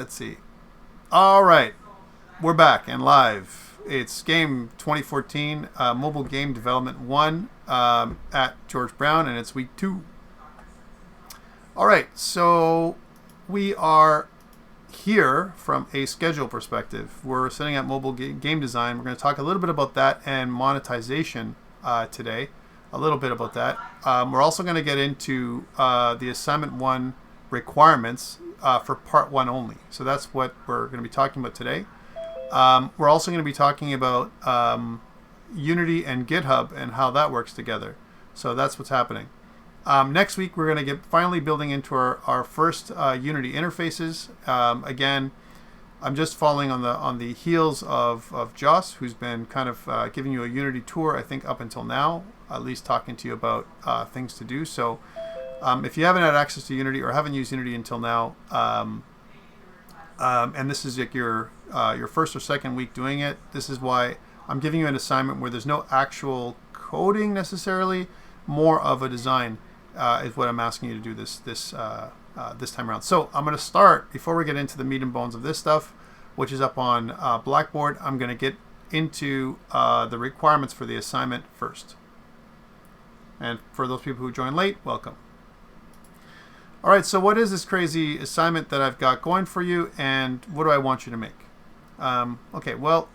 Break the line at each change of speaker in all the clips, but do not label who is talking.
Let's see. All right. We're back and live. It's Game 2014, Mobile Game Development 1 at George Brown, and it's week 2. All right, so we are here from a schedule perspective. We're setting up mobile game design. We're going to talk a little bit about that and monetization today. A little bit about that. We're also going to get into the assignment 1 requirements for part 1 only. So that's what we're going to be talking about today. We're also going to be talking about Unity and GitHub and how that works together. So that's what's happening. Next week, we're going to get finally building into our first Unity interfaces. Again, I'm just following on the heels of Joss, who's been kind of giving you a Unity tour, I think, up until now, at least talking to you about things to do. So if you haven't had access to Unity or haven't used Unity until now, and this is like your first or second week doing it, this is why I'm giving you an assignment where there's no actual coding necessarily, more of a design is what I'm asking you to do this time around. So I'm going to start, before we get into the meat and bones of this stuff, which is up on Blackboard, I'm going to get into the requirements for the assignment first. And for those people who joined late, welcome. All right, so what is this crazy assignment that I've got going for you, and what do I want you to make? Okay, well,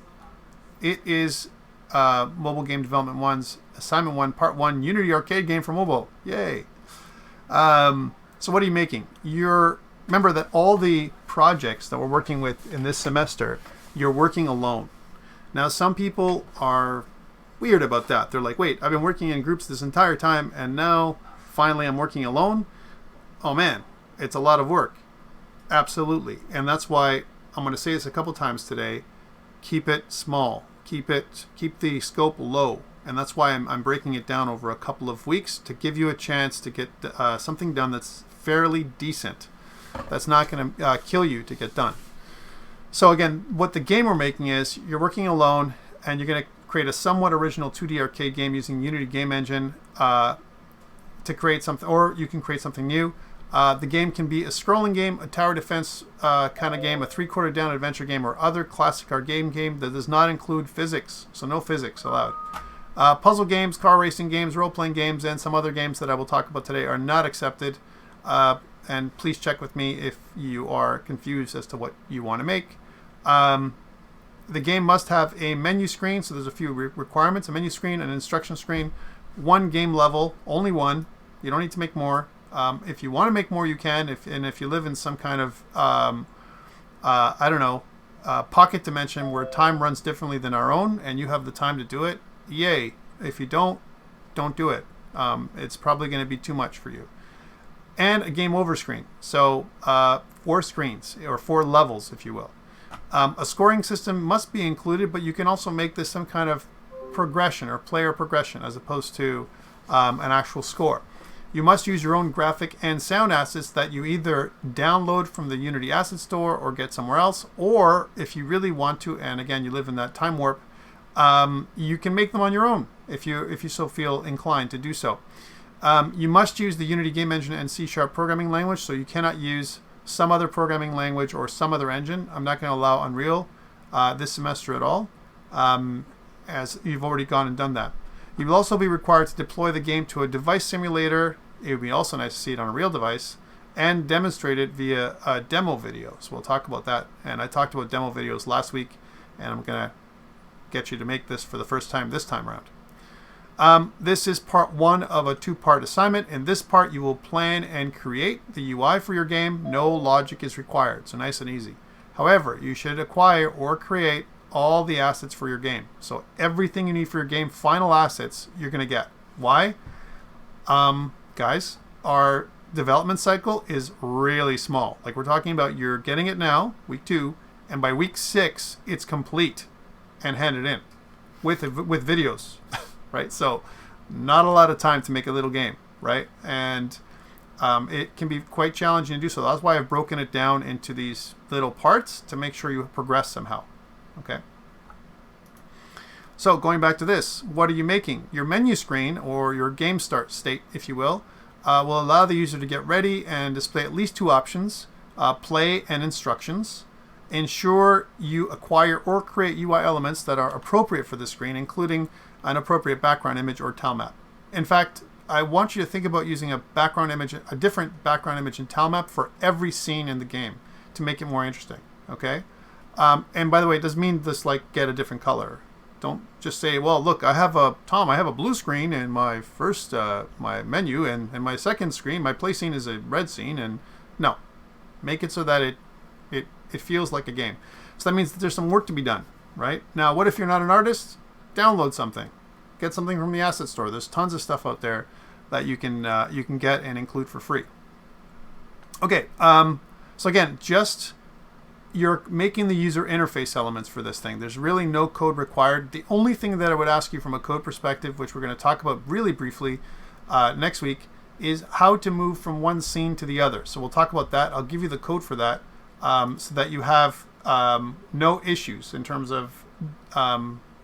it is Mobile Game Development 1's Assignment 1, Part 1, Unity Arcade Game for Mobile. Yay! So what are you making? Remember that all the projects that we're working with in this semester, you're working alone. Now, some people are weird about that. They're like, wait, I've been working in groups this entire time, and now finally I'm working alone? Oh man, it's a lot of work. Absolutely. And that's why I'm going to say this a couple times today. Keep it small. Keep the scope low. And that's why I'm breaking it down over a couple of weeks to give you a chance to get something done that's fairly decent. That's not going to kill you to get done. So again, what the game we're making is you're working alone and you're going to create a somewhat original 2D arcade game using Unity Game Engine to create something, or you can create something new. The game can be a scrolling game, a tower defense kind of game, a three-quarter down adventure game, or other classic arcade game that does not include physics. So no physics allowed. Puzzle games, car racing games, role-playing games, and some other games that I will talk about today are not accepted. And please check with me if you are confused as to what you want to make. The game must have a menu screen, so there's a few requirements. A menu screen, an instruction screen, one game level, only one. You don't need to make more. If you want to make more, you can. If you live in some kind of, I don't know, pocket dimension where time runs differently than our own, and you have the time to do it, yay. If you don't do it. It's probably going to be too much for you. And a game over screen. So 4 screens, or 4 levels, if you will. A scoring system must be included, but you can also make this some kind of progression or player progression as opposed to an actual score. You must use your own graphic and sound assets that you either download from the Unity Asset Store or get somewhere else, or if you really want to, and again, you live in that time warp, you can make them on your own if you so feel inclined to do so. You must use the Unity Game Engine and C# programming language, so you cannot use some other programming language or some other engine. I'm not going to allow Unreal this semester at all, as you've already gone and done that. You will also be required to deploy the game to a device simulator. It would be also nice to see it on a real device, and demonstrate it via a demo video. So we'll talk about that. And I talked about demo videos last week, and I'm going to get you to make this for the first time this time around. This is part 1 of a 2-part assignment. In this part, you will plan and create the UI for your game. No logic is required, so nice and easy. However, you should acquire or create all the assets for your game. So everything you need for your game, final assets, you're going to get. Why? Guys, our development cycle is really small. Like we're talking about, you're getting it now, week 2, and by week 6, it's complete and handed in with videos, right? So not a lot of time to make a little game, right? And it can be quite challenging to do so. That's why I've broken it down into these little parts to make sure you progress somehow. Okay. So going back to this, what are you making? Your menu screen, or your game start state, if you will allow the user to get ready and display at least 2 options. play, and instructions. Ensure you acquire or create UI elements that are appropriate for the screen, including an appropriate background image or tile map. In fact, I want you to think about using a different background image and tile map for every scene in the game to make it more interesting. Okay, and by the way, it doesn't mean just like get a different color. Don't just say, well, look, I have a blue screen in my first my menu, and my second screen, my play scene is a red scene, and no, make it so that it feels like a game. So that means that there's some work to be done, right? Now, what if you're not an artist? Download something. Get something from the asset store. There's tons of stuff out there that you can get and include for free. Okay, so again, you're making the user interface elements for this thing. There's really no code required. The only thing that I would ask you from a code perspective, which we're going to talk about really briefly next week, is how to move from one scene to the other. So we'll talk about that. I'll give you the code for that so that you have no issues in terms of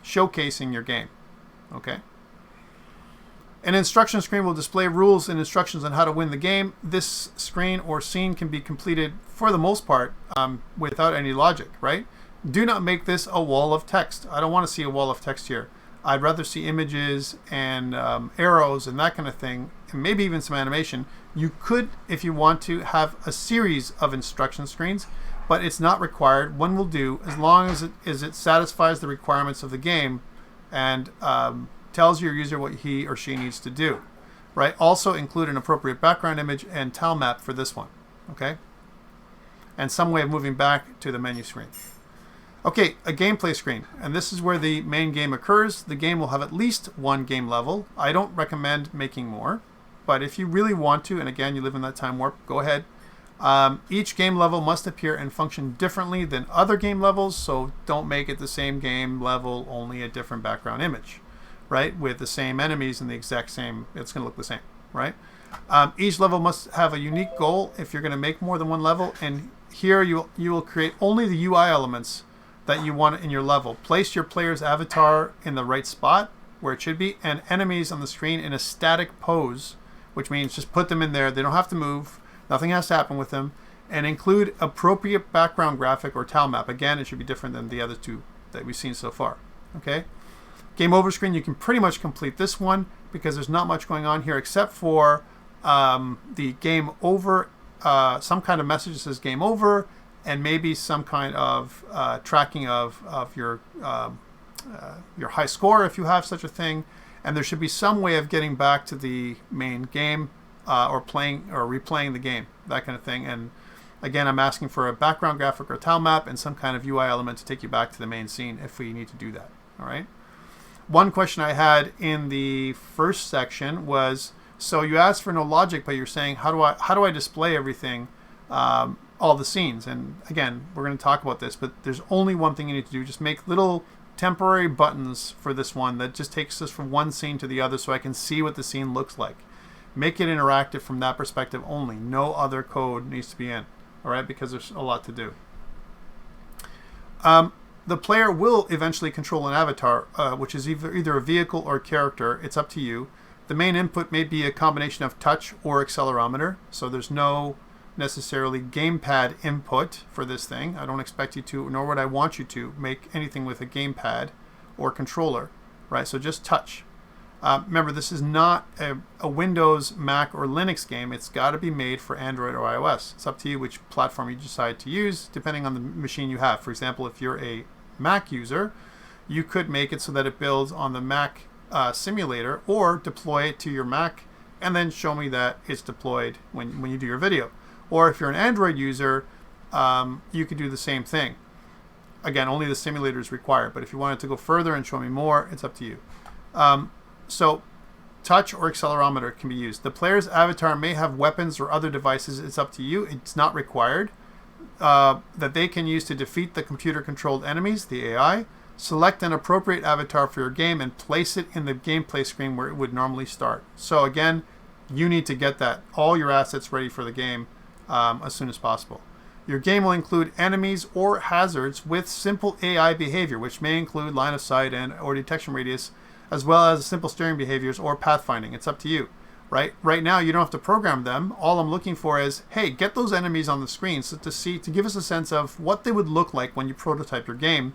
showcasing your game. Okay. An instruction screen will display rules and instructions on how to win the game. This screen or scene can be completed, for the most part, without any logic, right? Do not make this a wall of text. I don't want to see a wall of text here. I'd rather see images and arrows and that kind of thing, and maybe even some animation. You could, if you want to, have a series of instruction screens, but it's not required. One will do as long as it satisfies the requirements of the game and tells your user what he or she needs to do, right? Also include an appropriate background image and tile map for this one, okay? And some way of moving back to the menu screen. Okay, a gameplay screen, and this is where the main game occurs. The game will have at least one game level. I don't recommend making more, but if you really want to, and again, you live in that time warp, go ahead. Each game level must appear and function differently than other game levels, so don't make it the same game level, only a different background image, right? With the same enemies and the exact same, it's going to look the same, right? Each level must have a unique goal if you're going to make more than one level, and here you will create only the UI elements that you want in your level. Place your player's avatar in the right spot where it should be, and enemies on the screen in a static pose, which means just put them in there. They don't have to move. Nothing has to happen with them. And include appropriate background graphic or tile map. Again, it should be different than the other two that we've seen so far. Okay. Game over screen, you can pretty much complete this one because there's not much going on here except for the game over, some kind of message that says game over, and maybe some kind of tracking of your high score if you have such a thing. And there should be some way of getting back to the main game or playing or replaying the game, that kind of thing. And again, I'm asking for a background graphic or tile map and some kind of UI element to take you back to the main scene if we need to do that. All right. One question I had in the first section was, so you asked for no logic, but you're saying, how do I display everything, all the scenes? And again, we're going to talk about this, but there's only one thing you need to do. Just make little temporary buttons for this one that just takes us from one scene to the other so I can see what the scene looks like. Make it interactive from that perspective only. No other code needs to be in, all right, because there's a lot to do. The player will eventually control an avatar, which is either a vehicle or a character. It's up to you. The main input may be a combination of touch or accelerometer, so there's no necessarily gamepad input for this thing. I don't expect you to, nor would I want you to, make anything with a gamepad or controller, right? So just touch. Remember, this is not a Windows, Mac, or Linux game. It's got to be made for Android or iOS. It's up to you which platform you decide to use, depending on the machine you have. For example, if you're a Mac user, you could make it so that it builds on the Mac simulator, or deploy it to your Mac and then show me that it's deployed when you do your video. Or if you're an Android user, you could do the same thing. Again, only the simulator is required, but if you wanted to go further and show me more, it's up to you. So touch or accelerometer can be used. The player's avatar may have weapons or other devices. It's up to you. It's not required. That they can use to defeat the computer-controlled enemies, the AI. Select an appropriate avatar for your game and place it in the gameplay screen where it would normally start. So again, you need to get all your assets ready for the game as soon as possible. Your game will include enemies or hazards with simple AI behavior, which may include line of sight or detection radius, as well as simple steering behaviors or pathfinding. It's up to you. right? Right now, you don't have to program them. All I'm looking for is, hey, get those enemies on the screen so to give us a sense of what they would look like when you prototype your game.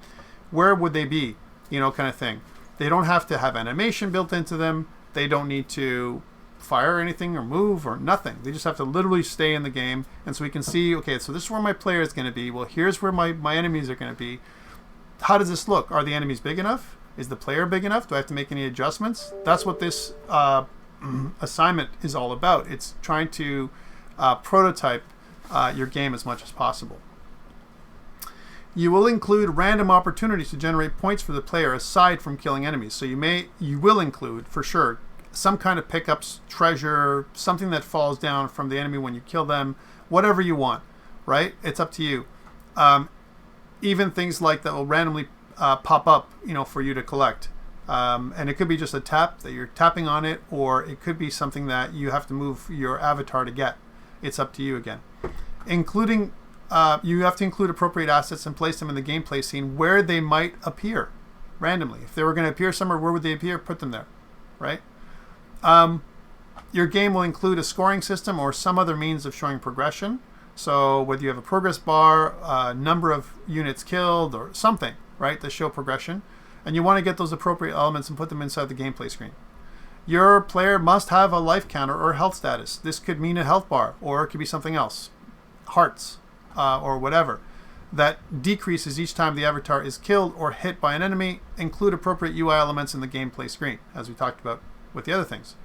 Where would they be? Kind of thing. They don't have to have animation built into them. They don't need to fire anything or move or nothing. They just have to literally stay in the game. And so we can see, okay, so this is where my player is going to be. Well, here's where my enemies are going to be. How does this look? Are the enemies big enough? Is the player big enough? Do I have to make any adjustments? That's what this assignment is all about. It's trying to prototype your game as much as possible. You will include random opportunities to generate points for the player aside from killing enemies. So you will include, for sure, some kind of pickups, treasure, something that falls down from the enemy when you kill them, whatever you want, right? It's up to you. Even things like that will randomly pop up, for you to collect. And it could be just a tap that you're tapping on it, or it could be something that you have to move your avatar to get. It's up to you again. Including, you have to include appropriate assets and place them in the gameplay scene where they might appear randomly. If they were going to appear somewhere, where would they appear? Put them there, right? Your game will include a scoring system or some other means of showing progression. So whether you have a progress bar, number of units killed, or something, right, to show progression. And you want to get those appropriate elements and put them inside the gameplay screen. Your player must have a life counter or health status. This could mean a health bar, or it could be something else, hearts, or whatever, that decreases each time the avatar is killed or hit by an enemy. Include appropriate UI elements in the gameplay screen, as we talked about with the other things.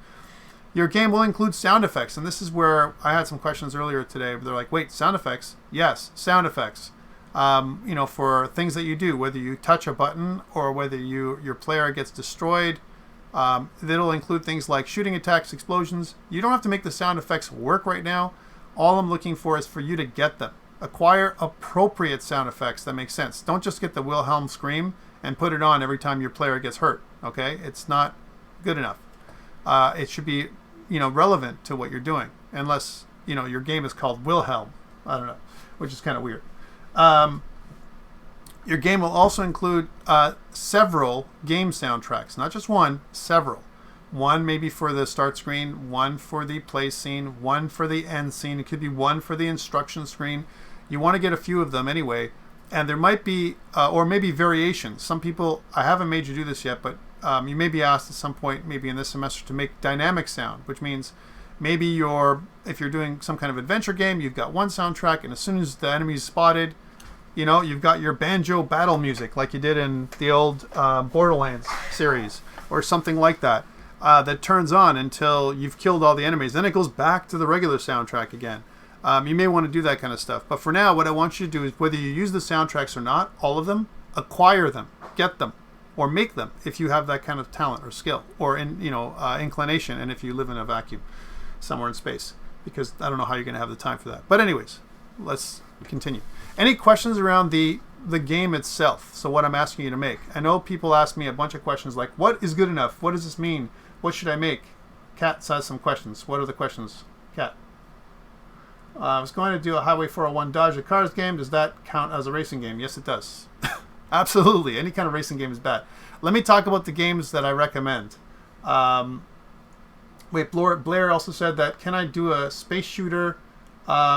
Your game will include sound effects, and this is where I had some questions earlier today. They're like, wait, sound effects? Yes, sound effects. For things that you do, whether you touch a button or whether your player gets destroyed. It'll include things like shooting attacks, explosions. You don't have to make the sound effects work right now. All I'm looking for is for you to get them. Acquire appropriate sound effects that make sense. Don't just get the Wilhelm scream and put it on every time your player gets hurt. Okay? It's not good enough. It should be, relevant to what you're doing. Unless, your game is called Wilhelm. I don't know. Which is kind of weird. Your game will also include several game soundtracks. Not just one, several. One maybe for the start screen, one for the play scene, one for the end scene. It could be one for the instruction screen. You want to get a few of them anyway. And there might be, or maybe variations. Some people, I haven't made you do this yet, but you may be asked at some point, maybe in this semester, to make dynamic sound, which means maybe if you're doing some kind of adventure game, you've got one soundtrack, and as soon as the enemy's spotted, you've got your banjo battle music, like you did in the old Borderlands series, or something like that, that turns on until you've killed all the enemies. Then it goes back to the regular soundtrack again. You may want to do that kind of stuff. But for now, what I want you to do is, whether you use the soundtracks or not, all of them, acquire them, get them, or make them if you have that kind of talent or skill, or inclination, and if you live in a vacuum somewhere in space, because I don't know how you're going to have the time for that. But anyways, let's continue. Any questions around the game itself? So what I'm asking you to make. I know people ask me a bunch of questions like, what is good enough? What does this mean? What should I make? Kat has some questions. What are the questions? Kat. I was going to do a Highway 401 Dodge a Cars game. Does that count as a racing game? Yes, it does. Absolutely. Any kind of racing game is bad. Let me talk about the games that I recommend. Blair also said that, can I do a space shooter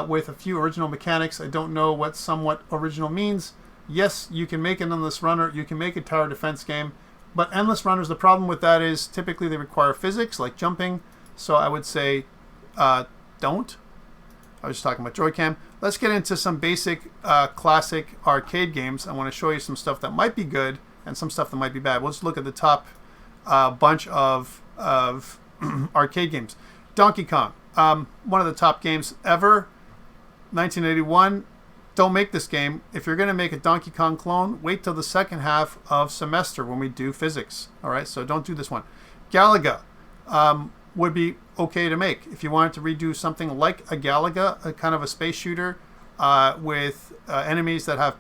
with a few original mechanics? I don't know what somewhat original means. Yes, you can make an Endless Runner. You can make a tower defense game. But Endless Runners, the problem with that is typically they require physics, like jumping. So I would say don't. I was just talking about Joy-Cam. Let's get into some basic classic arcade games. I want to show you some stuff that might be good and some stuff that might be bad. Let's look at the top bunch of arcade games. Donkey Kong, one of the top games ever, 1981. Don't make this game. If you're going to make a Donkey Kong clone, wait till the second half of semester when we do physics. All right, so don't do this one. Galaga would be okay to make. If you wanted to redo something like a Galaga, a kind of a space shooter with enemies that have,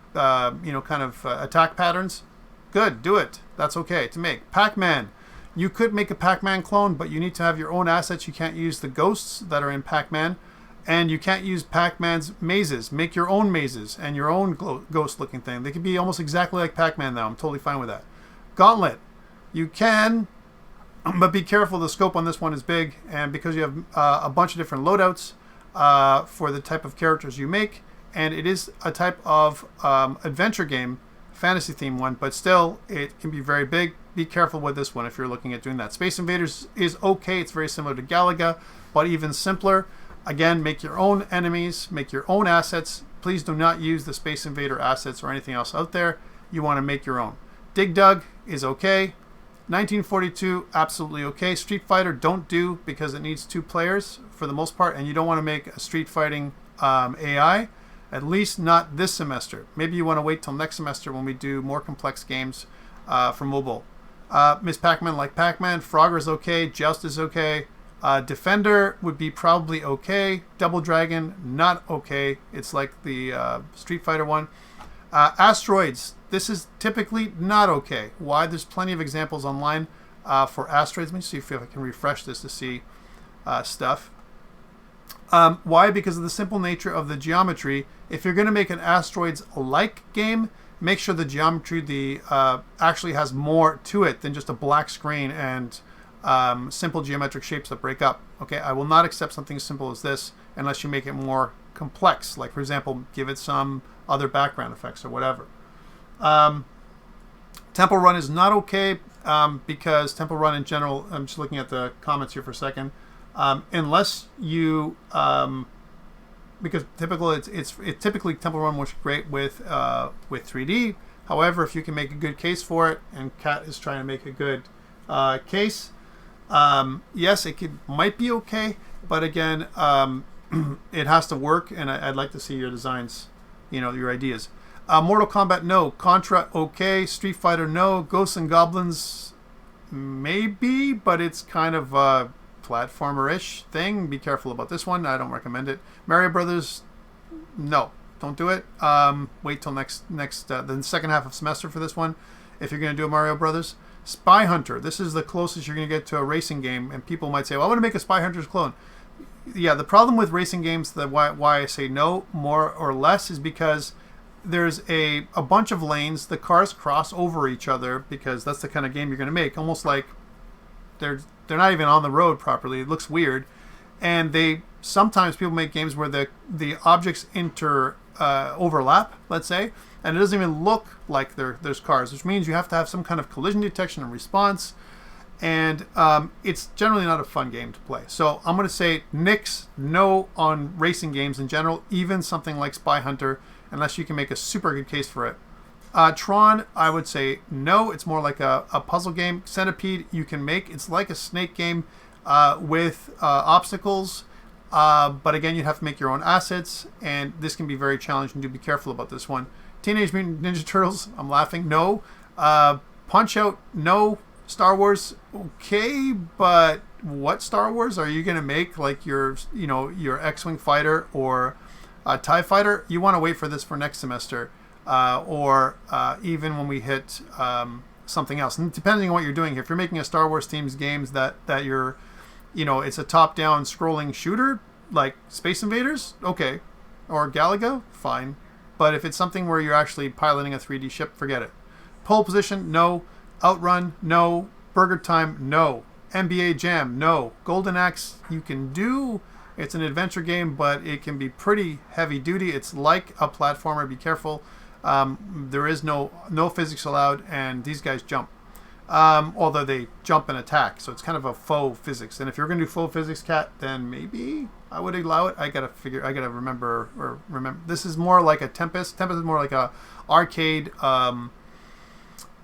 attack patterns, good, do it. That's okay to make. Pac-Man. You could make a Pac-Man clone, but you need to have your own assets. You can't use the ghosts that are in Pac-Man, and you can't use Pac-Man's mazes. Make your own mazes and your own ghost-looking thing. They could be almost exactly like Pac-Man now. I'm totally fine with that. Gauntlet. You can But be careful, the scope on this one is big, and because you have a bunch of different loadouts for the type of characters you make, and it is a type of adventure game, fantasy theme one, but still it can be very big. Be careful with this one if you're looking at doing that. Space Invaders is okay. It's very similar to Galaga, but even simpler. Again, make your own enemies, make your own assets. Please do not use the Space Invader assets or anything else out there. You want to make your own. Dig Dug is okay. 1942, absolutely okay. Street Fighter, don't do, because it needs 2 players for the most part, and you don't want to make a street fighting AI, at least not this semester. Maybe you want to wait till next semester when we do more complex games for mobile. Miss Pac-Man like Pac-Man. Frogger's okay. Joust is okay. Defender would be probably okay. Double Dragon, not okay. It's like the Street Fighter one. Asteroids, this is typically not okay. Why? There's plenty of examples online for asteroids. Let me see if I can refresh this to see stuff. Why? Because of the simple nature of the geometry. If you're going to make an asteroids-like game, make sure the geometry actually has more to it than just a black screen and simple geometric shapes that break up. Okay, I will not accept something as simple as this unless you make it more complex. Like, for example, give it some other background effects or whatever. Temple Run is not okay because Temple Run in general, I'm just looking at the comments here for a second, unless you, because typically Temple Run works great with 3D. However, if you can make a good case for it, and Kat is trying to make a good case, yes, it might be okay, but again, it has to work, and I'd like to see your designs, your ideas. Mortal Kombat, no. Contra, okay. Street Fighter, no. Ghosts and Goblins, maybe, but it's kind of a platformer-ish thing. Be careful about this one. I don't recommend it. Mario Brothers, no. Don't do it. Wait till the second half of semester for this one, if you're going to do a Mario Brothers. Spy Hunter, this is the closest you're going to get to a racing game, and people might say, well, I want to make a Spy Hunter's clone. Yeah, the problem with racing games, why I say no more or less, is because there's a bunch of lanes. The cars cross over each other because that's the kind of game you're going to make. Almost like they're not even on the road properly. It looks weird. And sometimes people make games where the objects overlap, let's say, and it doesn't even look like there's cars, which means you have to have some kind of collision detection and response. And it's generally not a fun game to play. So I'm going to say nix, no on racing games in general, even something like Spy Hunter, unless you can make a super good case for it. Tron, I would say no. It's more like a puzzle game. Centipede, you can make. It's like a snake game with obstacles. But again, you'd have to make your own assets, and this can be very challenging. Do be careful about this one. Teenage Mutant Ninja Turtles, I'm laughing, no. Punch Out, no. Star Wars, okay, but what Star Wars are you going to make? Like your X-Wing fighter or a TIE fighter? You want to wait for this for next semester, or even when we hit something else. And depending on what you're doing, if you're making a Star Wars themed games that you're, it's a top-down scrolling shooter like Space Invaders, okay, or Galaga, fine. But if it's something where you're actually piloting a 3D ship, forget it. Pole Position, no. Outrun, no. Burger Time, no. NBA Jam, no. Golden Axe, you can do. It's an adventure game, but it can be pretty heavy duty. It's like a platformer. Be careful. There is no physics allowed, and these guys jump. Although they jump and attack, so it's kind of a faux physics. And if you're going to do faux physics, Cat, then maybe I would allow it. I gotta remember. This is more like a Tempest. Tempest is more like a arcade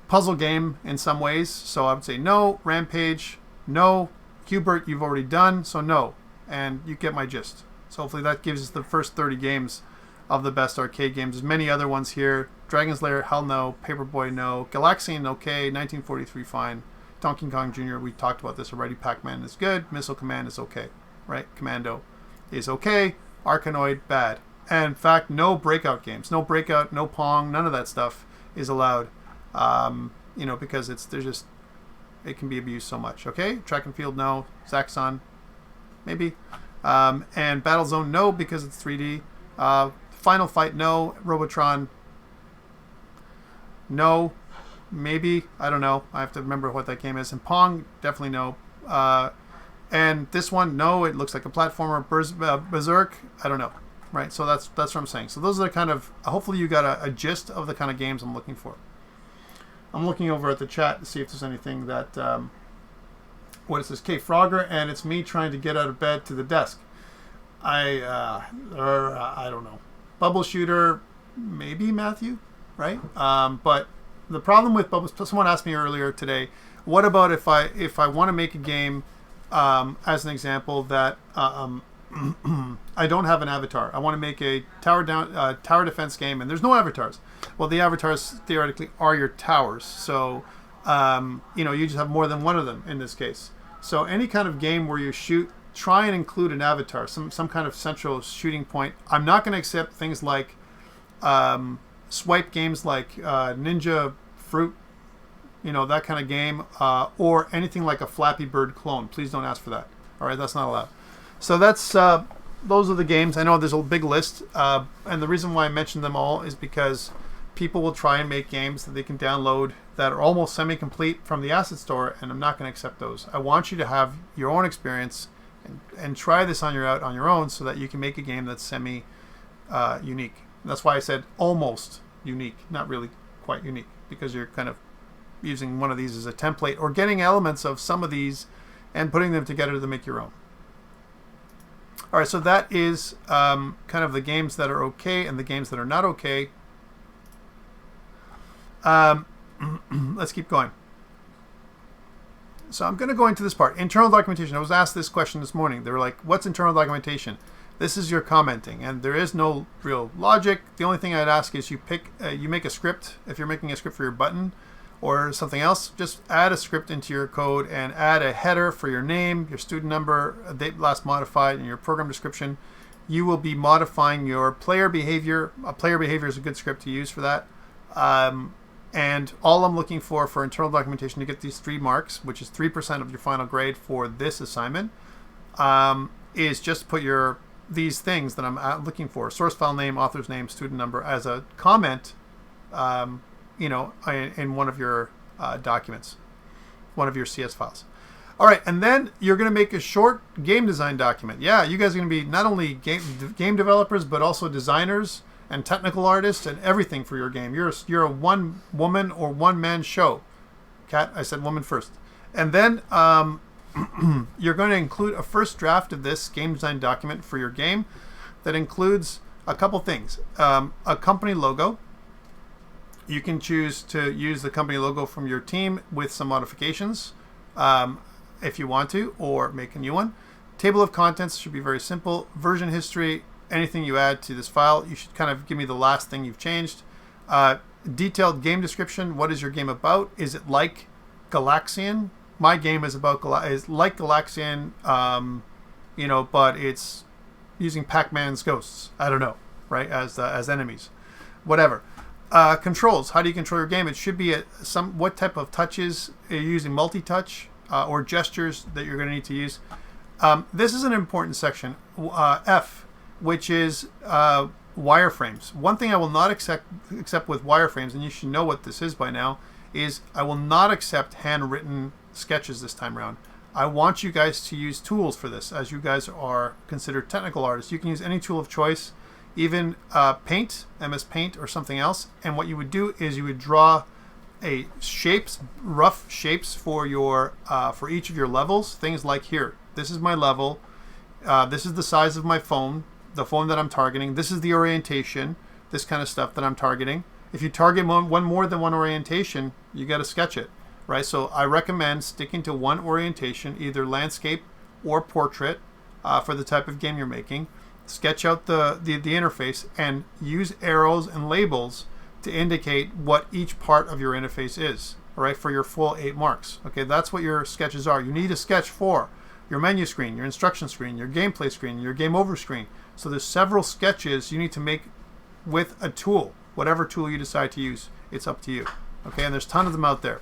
puzzle game in some ways. So I would say no. Rampage, no. Hubert, you've already done, so no. And you get my gist. So hopefully that gives us the first 30 games of the best arcade games. There's many other ones here. Dragon's Lair, hell no. Paperboy, no. Galaxian, okay. 1943, fine. Donkey Kong Jr., we talked about this already. Pac-Man is good. Missile Command is okay. Right? Commando is okay. Arkanoid, bad. And in fact, no breakout games. No breakout, no Pong, none of that stuff is allowed. Because it can be abused so much. Okay? Track and Field, no. Zaxxon, maybe. And Battlezone, no, because it's 3D. Final Fight, no. Robotron, no. maybe. I don't know. I have to remember what that game is. And Pong, definitely no. And this one, no. It looks like a platformer. Berserk, I don't know. Right? So that's what I'm saying. So those are the kind of, hopefully you got a gist of the kind of games I'm looking for. I'm looking over at the chat to see if there's anything that, what is this? K Frogger, and it's me trying to get out of bed to the desk. I don't know. Bubble shooter, maybe, Matthew, right? But the problem with bubble, someone asked me earlier today, what about if I want to make a game, as an example, that I don't have an avatar. I want to make a tower defense game, and there's no avatars. Well, the avatars theoretically are your towers, so you just have more than one of them in this case. So any kind of game where you shoot, try and include an avatar, some kind of central shooting point. I'm not going to accept things like swipe games like Ninja Fruit, that kind of game, or anything like a Flappy Bird clone. Please don't ask for that. All right, that's not allowed. So that's those are the games. I know there's a big list, and the reason why I mentioned them all is because people will try and make games that they can download that are almost semi-complete from the asset store, and I'm not going to accept those. I want you to have your own experience and try this on your own so that you can make a game that's semi-unique. That's why I said almost unique, not really quite unique, because you're kind of using one of these as a template or getting elements of some of these and putting them together to make your own. All right, so that is kind of the games that are okay and the games that are not okay. Let's keep going. So I'm going to go into this part. Internal documentation. I was asked this question this morning. They were like, what's internal documentation? This is your commenting, and there is no real logic. The only thing I'd ask is you make a script. If you're making a script for your button or something else, just add a script into your code and add a header for your name, your student number, date last modified, and your program description. You will be modifying your player behavior. Player behavior is a good script to use for that. And all I'm looking for internal documentation to get these 3 marks, which is 3% of your final grade for this assignment, is just put these things that I'm looking for: source file name, author's name, student number, as a comment, in one of your documents, one of your CS files. All right, and then you're going to make a short game design document. Yeah, you guys are going to be not only game developers, but also designers and technical artists and everything for your game. You're a one woman or one man show. Kat, I said woman first. And then you're going to include a first draft of this game design document for your game that includes a couple things. A company logo. You can choose to use the company logo from your team with some modifications if you want to, or make a new one. Table of contents should be very simple. Version history. Anything you add to this file, you should kind of give me the last thing you've changed. Detailed game description. What is your game about? Is it like Galaxian? My game is like Galaxian, but it's using Pac-Man's ghosts. I don't know, right? As enemies, whatever. Controls. How do you control your game? It should be what type of touches are you using, multi-touch or gestures that you're going to need to use. This is an important section. F, which is wireframes. One thing I will not accept with wireframes, and you should know what this is by now, is I will not accept handwritten sketches this time around. I want you guys to use tools for this, as you guys are considered technical artists. You can use any tool of choice, even Paint, MS Paint, or something else. And what you would do is you would draw rough shapes for each of your levels. Things like here. This is my level. This is the size of my phone. The phone that I'm targeting. This is the orientation, this kind of stuff that I'm targeting. If you target more than one orientation, you got to sketch it, right? So I recommend sticking to one orientation, either landscape or portrait, for the type of game you're making. Sketch out the interface and use arrows and labels to indicate what each part of your interface is, all right, for your full 8 marks. Okay, that's what your sketches are. You need a sketch for your menu screen, your instruction screen, your gameplay screen, your game over screen. So there's several sketches you need to make with a tool. Whatever tool you decide to use, it's up to you. Okay, and there's a ton of them out there.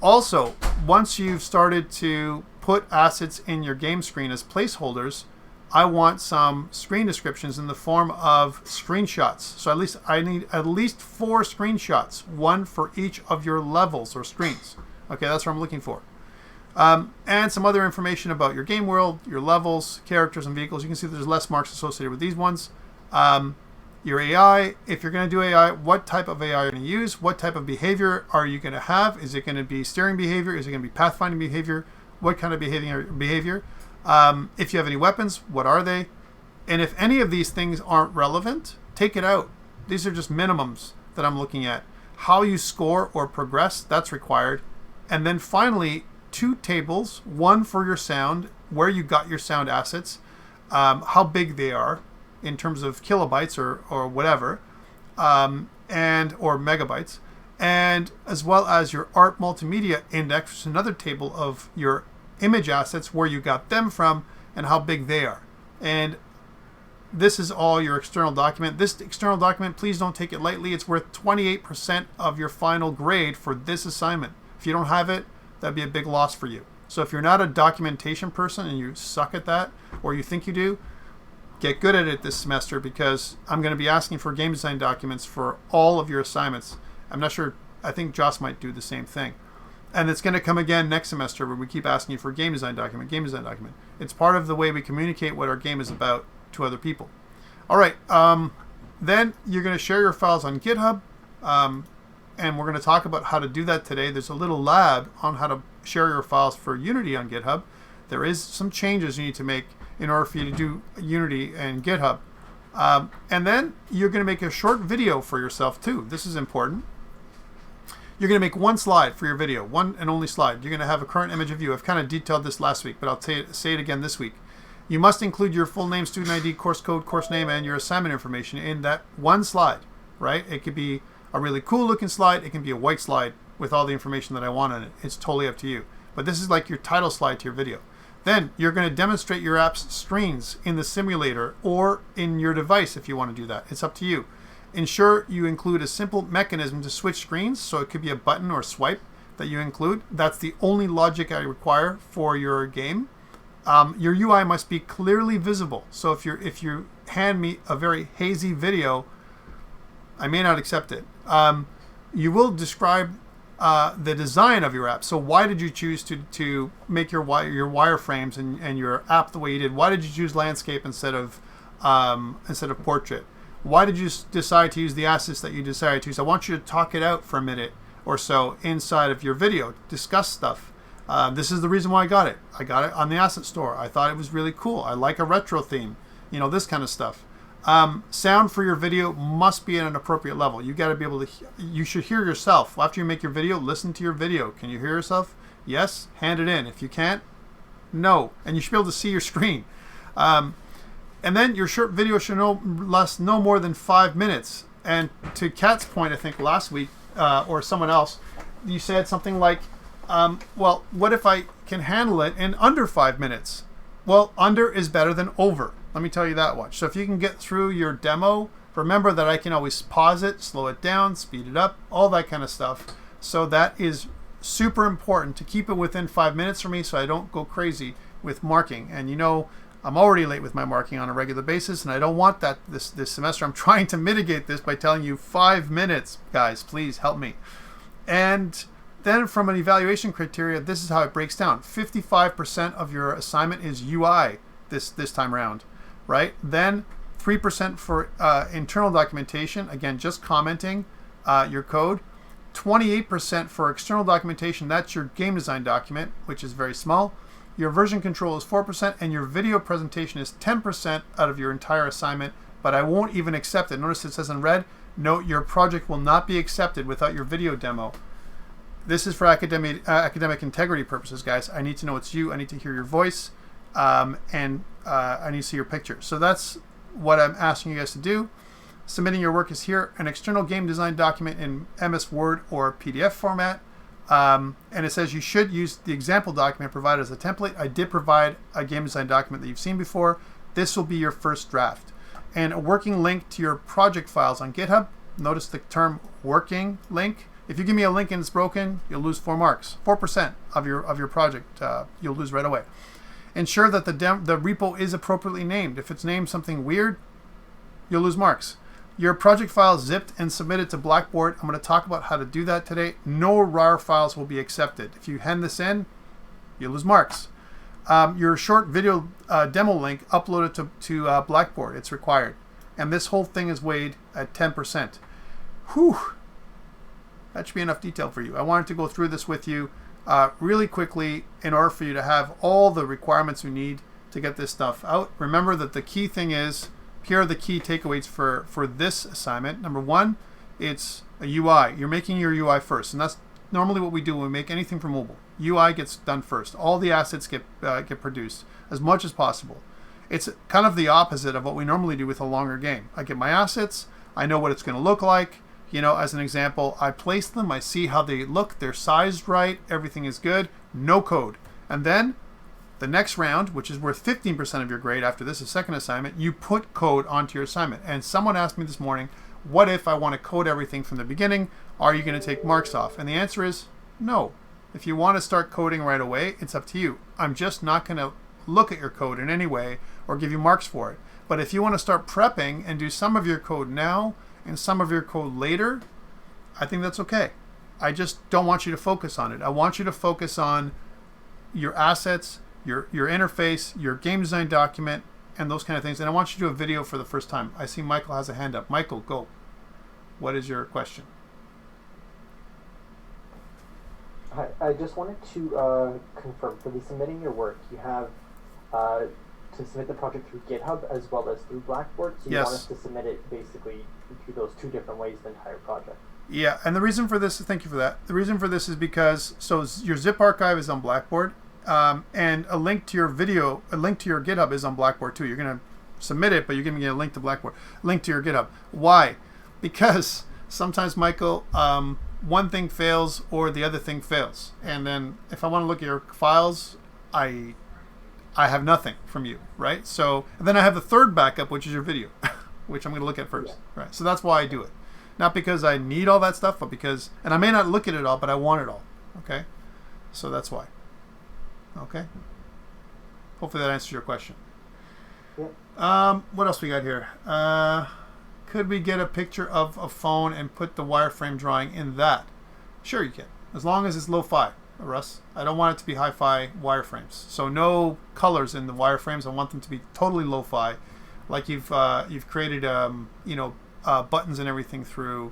Also, once you've started to put assets in your game screen as placeholders, I want some screen descriptions in the form of screenshots. So I need at least 4 screenshots, 1 for each of your levels or screens. Okay, that's what I'm looking for. And some other information about your game world, your levels, characters, and vehicles. You can see there's less marks associated with these ones. Your AI, if you're going to do AI, what type of AI are you going to use? What type of behavior are you going to have? Is it going to be steering behavior? Is it going to be pathfinding behavior? What kind of behavior? If you have any weapons, what are they? And if any of these things aren't relevant, take it out. These are just minimums that I'm looking at. How you score or progress, that's required. And then finally, 2 tables, one for your sound, where you got your sound assets, how big they are in terms of kilobytes or whatever, or megabytes, and as well as your art multimedia index, which is another table of your image assets, where you got them from and how big they are. And this is all your external document. This external document, please don't take it lightly. It's worth 28% of your final grade for this assignment. If you don't have it, that'd be a big loss for you. So if you're not a documentation person and you suck at that, or you think you do, get good at it this semester, because I'm going to be asking for game design documents for all of your assignments. I'm not sure. I think Joss might do the same thing. And it's going to come again next semester, where we keep asking you for game design document, game design document. It's part of the way we communicate what our game is about to other people. All right. Then you're going to share your files on GitHub. And we're going to talk about how to do that today. There's a little lab on how to share your files for Unity on GitHub. There is some changes you need to make in order for you to do Unity and GitHub. And then you're going to make a short video for yourself too. This is important. You're going to make 1 slide for your video, 1 and only slide. You're going to have a current image of you. I've kind of detailed this last week, but I'll say it again this week. You must include your full name, student ID, course code, course name, and your assignment information in that 1 slide, right? It could be a really cool looking slide. It can be a white slide with all the information that I want on it. It's totally up to you. But this is like your title slide to your video. Then you're going to demonstrate your app's screens in the simulator or in your device if you want to do that. It's up to you. Ensure you include a simple mechanism to switch screens. So it could be a button or swipe that you include. That's the only logic I require for your game. Your UI must be clearly visible. So if you hand me a very hazy video, I may not accept it. You will describe the design of your app. So why did you choose to make your wireframes and your app the way you did? Why did you choose landscape instead of portrait? Why did you decide to use the assets that you decided to use? I want you to talk it out for a minute or so inside of your video. Discuss stuff. This is the reason why I got it. I got it on the asset store. I thought it was really cool. I like a retro theme. This kind of stuff. Sound for your video must be at an appropriate level. You got to be able to. You should hear yourself after you make your video. Listen to your video. Can you hear yourself? Yes. Hand it in. If you can't, no. And you should be able to see your screen. And then your short video should last no more than 5 minutes. And to Kat's point, I think last week or someone else, you said something like, "Well, what if I can handle it in under 5 minutes?" Well, under is better than over. Let me tell you that much. So if you can get through your demo, remember that I can always pause it, slow it down, speed it up, all that kind of stuff. So that is super important to keep it within 5 minutes for me so I don't go crazy with marking. And I'm already late with my marking on a regular basis, and I don't want that this semester. I'm trying to mitigate this by telling you 5 minutes. Guys, please help me. And then from an evaluation criteria, this is how it breaks down. 55% of your assignment is UI this time around, right? Then 3% for internal documentation, again, just commenting your code. 28% for external documentation, that's your game design document, which is very small. Your version control is 4%, and your video presentation is 10% out of your entire assignment, but I won't even accept it. Notice it says in red, note your project will not be accepted without your video demo. This is for academic integrity purposes, guys. I need to know it's you. I need to hear your voice, and I need to see your picture. So that's what I'm asking you guys to do. Submitting your work is here. An external game design document in MS Word or PDF format. And it says you should use the example document provided as a template. I did provide a game design document that you've seen before. This will be your first draft. And a working link to your project files on GitHub. Notice the term working link. If you give me a link and it's broken, you'll lose 4 marks. 4% of your project you'll lose right away. Ensure that the repo is appropriately named. If it's named something weird, you'll lose marks. Your project file is zipped and submitted to Blackboard. I'm going to talk about how to do that today. No RAR files will be accepted. If you hand this in, you lose marks. Your short video demo link uploaded to Blackboard. It's required. And this whole thing is weighed at 10%. Whew. That should be enough detail for you. I wanted to go through this with you really quickly in order for you to have all the requirements you need to get this stuff out. Remember that the key thing is, here are the key takeaways for this assignment. Number one, it's a UI. You're making your UI first, and that's normally what we do when we make anything for mobile. UI gets done first. All the assets get produced as much as possible. It's kind of the opposite of what we normally do with a longer game. I get my assets. I know what it's going to look like. You know, as an example, I place them. I see how they look. They're sized right. Everything is good. No code. And then the next round, which is worth 15% of your grade after this is second assignment, you put code onto your assignment. And someone asked me this morning, what if I want to code everything from the beginning? Are you going to take marks off? And the answer is no. If you want to start coding right away, it's up to you. I'm just not going to look at your code in any way or give you marks for it. But if you want to start prepping and do some of your code now and some of your code later, I think that's okay. I just don't want you to focus on it. I want you to focus on your assets, your interface, your game design document, and those kind of things. And I want you to do a video for the first time. I see Michael has a hand up. Michael, go. What is your question?
Hi, I just wanted to confirm, for the submitting your work, you have to submit the project through GitHub as well as through Blackboard. So you want us to submit it basically through those two different ways, the entire project.
Yeah, and the reason for this, thank you for that. The reason for this is because, so your zip archive is on Blackboard, and a link to your video, a link to your GitHub is on Blackboard too. You're going to submit it, but you're going to get a link to Blackboard, link to your GitHub. Why? Because sometimes, Michael, one thing fails or the other thing fails. And then if I want to look at your files, I have nothing from you, right? So and then I have the third backup, which is your video, which I'm going to look at first, right? So that's why I do it. Not because I need all that stuff, but because, and I may not look at it all, but I want it all, okay? So that's why, okay? Hopefully that answers your question. What else we got here? Could we get a picture of a phone and put the wireframe drawing in that? Sure you can, as long as it's lo-fi, Russ. I don't want it to be hi-fi wireframes. So no colors in the wireframes. I want them to be totally lo-fi, like you've created, buttons and everything through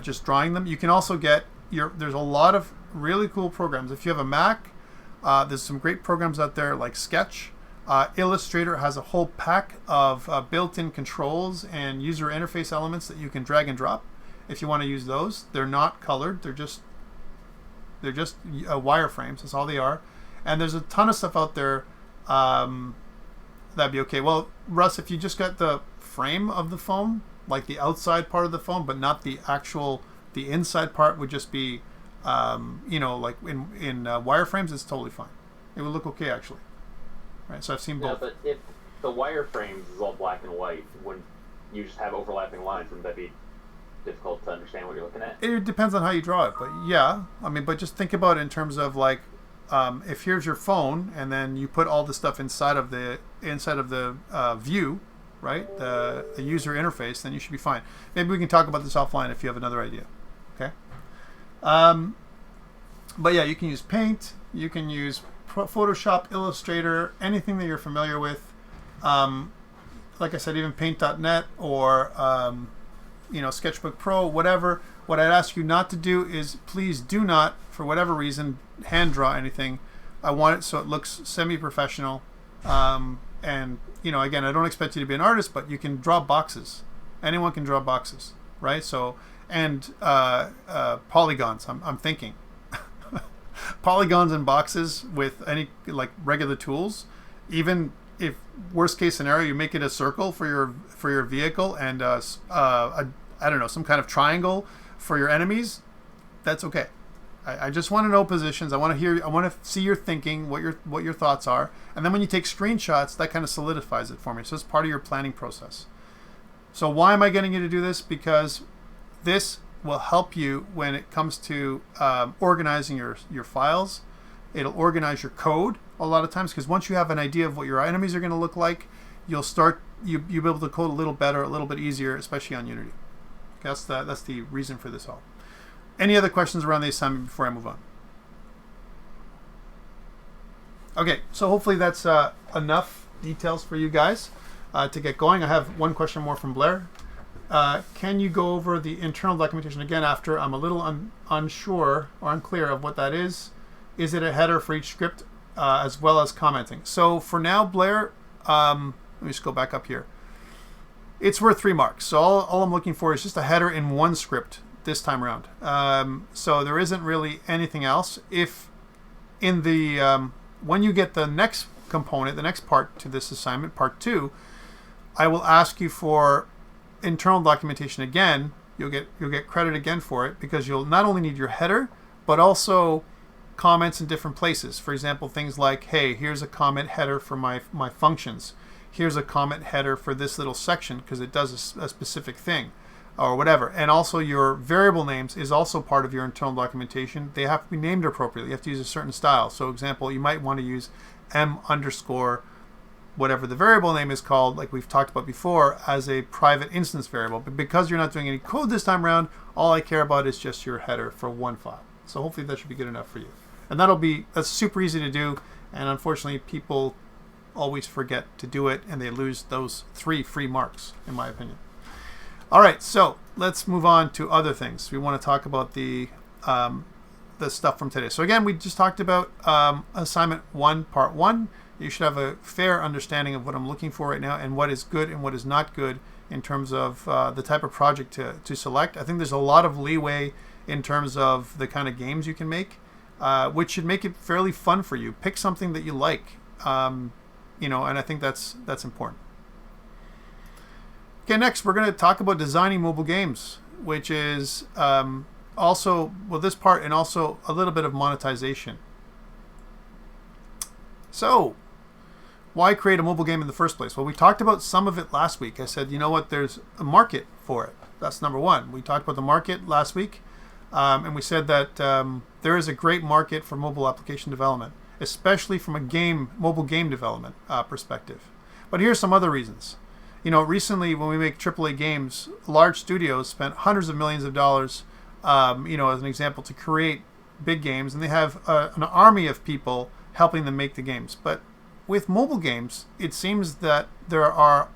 just drawing them. You can also get there's a lot of really cool programs. If you have a Mac, there's some great programs out there like Sketch. Illustrator has a whole pack of built-in controls and user interface elements that you can drag and drop if you want to use those. They're not colored. They're just wireframes. That's all they are. And there's a ton of stuff out there that'd be okay. Well, Russ, if you just got the frame of the phone, like the outside part of the phone, but not the inside part would just be, like in wireframes, it's totally fine. It would look okay, actually. Right, so I've seen both.
Yeah, but if the wireframes is all black and white, when you just have overlapping lines, wouldn't that be difficult to understand what you're looking at?
It depends on how you draw it, but yeah, I mean, but just think about it in terms of like, if here's your phone, and then you put all the stuff inside of the view, right, the user interface, then you should be fine. Maybe we can talk about this offline if you have another idea. Okay. But yeah, you can use Paint, you can use Photoshop, Illustrator, anything that you're familiar with. Like I said, even Paint.net or Sketchbook Pro, whatever. What I'd ask you not to do is please do not, for whatever reason, hand draw anything. I want it so it looks semi-professional. And again, I don't expect you to be an artist, but you can draw boxes. Anyone can draw boxes, right? So, and polygons. I'm thinking. Polygons and boxes with any like regular tools. Even if worst case scenario, you make it a circle for your vehicle and some kind of triangle for your enemies. That's okay. I just want to know positions. I want to see your thinking, what your thoughts are, and then when you take screenshots, that kind of solidifies it for me. So it's part of your planning process. So why am I getting you to do this? Because this will help you when it comes to organizing your files. It'll organize your code a lot of times, because once you have an idea of what your enemies are going to look like, you'll be able to code a little better, a little bit easier, especially on Unity. That's the reason for this all. Any other questions around the assignment before I move on? Okay, so hopefully that's enough details for you guys to get going. I have one question more from Blair. Can you go over the internal documentation again after I'm a little unsure or unclear of what that is? Is it a header for each script as well as commenting? So for now, Blair, let me just go back up here. It's worth 3 marks. So all I'm looking for is just a header in one script this time around. So there isn't really anything else. If in the when you get the next component, the next part to this assignment, part 2, I will ask you for internal documentation again. You'll get credit again for it, because you'll not only need your header, but also comments in different places. For example, things like, hey, here's a comment header for my functions. Here's a comment header for this little section because it does a specific thing, or whatever. And also your variable names is also part of your internal documentation. They have to be named appropriately. You have to use a certain style. So example, you might want to use m underscore whatever the variable name is called, like we've talked about before, as a private instance variable. But because you're not doing any code this time around, all I care about is just your header for one file. So hopefully that should be good enough for you. And that's super easy to do. And unfortunately, people always forget to do it, and they lose those 3 free marks, in my opinion. All right, so let's move on to other things. We want to talk about the stuff from today. So again, we just talked about assignment 1, part 1. You should have a fair understanding of what I'm looking for right now and what is good and what is not good in terms of the type of project to select. I think there's a lot of leeway in terms of the kind of games you can make, which should make it fairly fun for you. Pick something that you like, and I think that's important. Okay, next we're going to talk about designing mobile games, which is also, well, this part, and also a little bit of monetization. So, why create a mobile game in the first place? Well, we talked about some of it last week. I said, you know what, there's a market for it. That's number one. We talked about the market last week, and we said that there is a great market for mobile application development, especially from a mobile game development perspective. But here's some other reasons. Recently when we make AAA games, large studios spent hundreds of millions of dollars, as an example, to create big games, and they have an army of people helping them make the games. But with mobile games, it seems that there are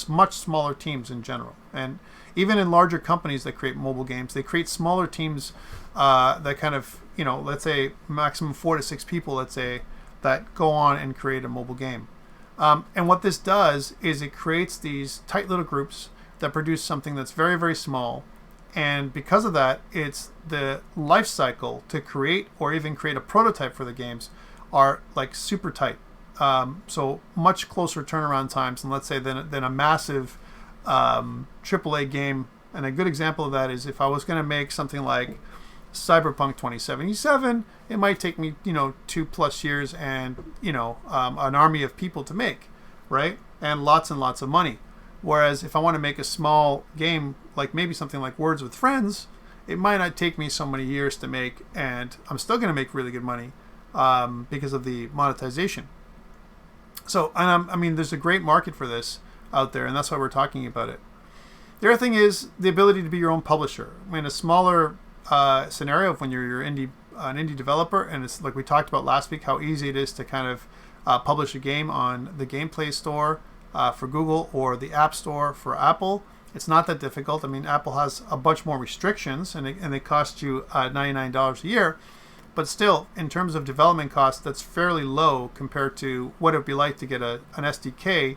much smaller teams in general. And even in larger companies that create mobile games, they create smaller teams that kind of, let's say maximum 4 to 6 people, let's say, that go on and create a mobile game. And what this does is it creates these tight little groups that produce something that's very, very small. And because of that, it's the life cycle to create or even create a prototype for the games are like super tight. So much closer turnaround times than, let's say, than a massive AAA game. And a good example of that is if I was going to make something like Cyberpunk 2077, it might take me 2+ years and an army of people to make, right? And lots of money. Whereas if I want to make a small game, like maybe something like Words with Friends, it might not take me so many years to make, and I'm still going to make really good money because of the monetization. So, and there's a great market for this out there, and that's why we're talking about it. The other thing is the ability to be your own publisher. A smaller scenario when you're an indie developer, and it's like we talked about last week, how easy it is to kind of publish a game on the Gameplay Store for Google or the App Store for Apple. It's not that difficult. Apple has a bunch more restrictions, and they cost you $99 a year. But still, in terms of development costs, that's fairly low compared to what it would be like to get an SDK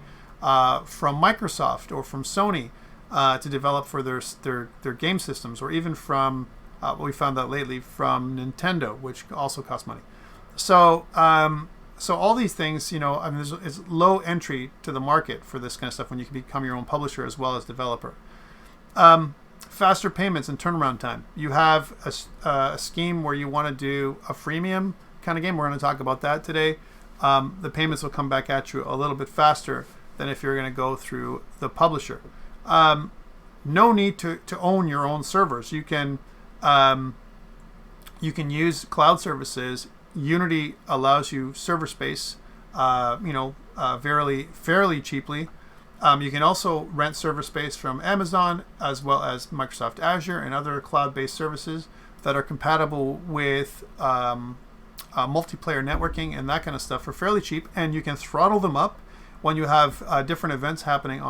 from Microsoft or from Sony to develop for their game systems, or even from we found out lately from Nintendo, which also costs money. So all these things, it's low entry to the market for this kind of stuff when you can become your own publisher as well as developer. Faster payments and turnaround time. You have a scheme where you want to do a freemium kind of game. We're going to talk about that today. The payments will come back at you a little bit faster than if you're going to go through the publisher. No need to own your own servers. You can use cloud services Unity allows you server space, fairly cheaply. You can also rent server space from Amazon as well as Microsoft Azure and other cloud-based services that are compatible with multiplayer networking and that kind of stuff for fairly cheap. And you can throttle them up when you have different events happening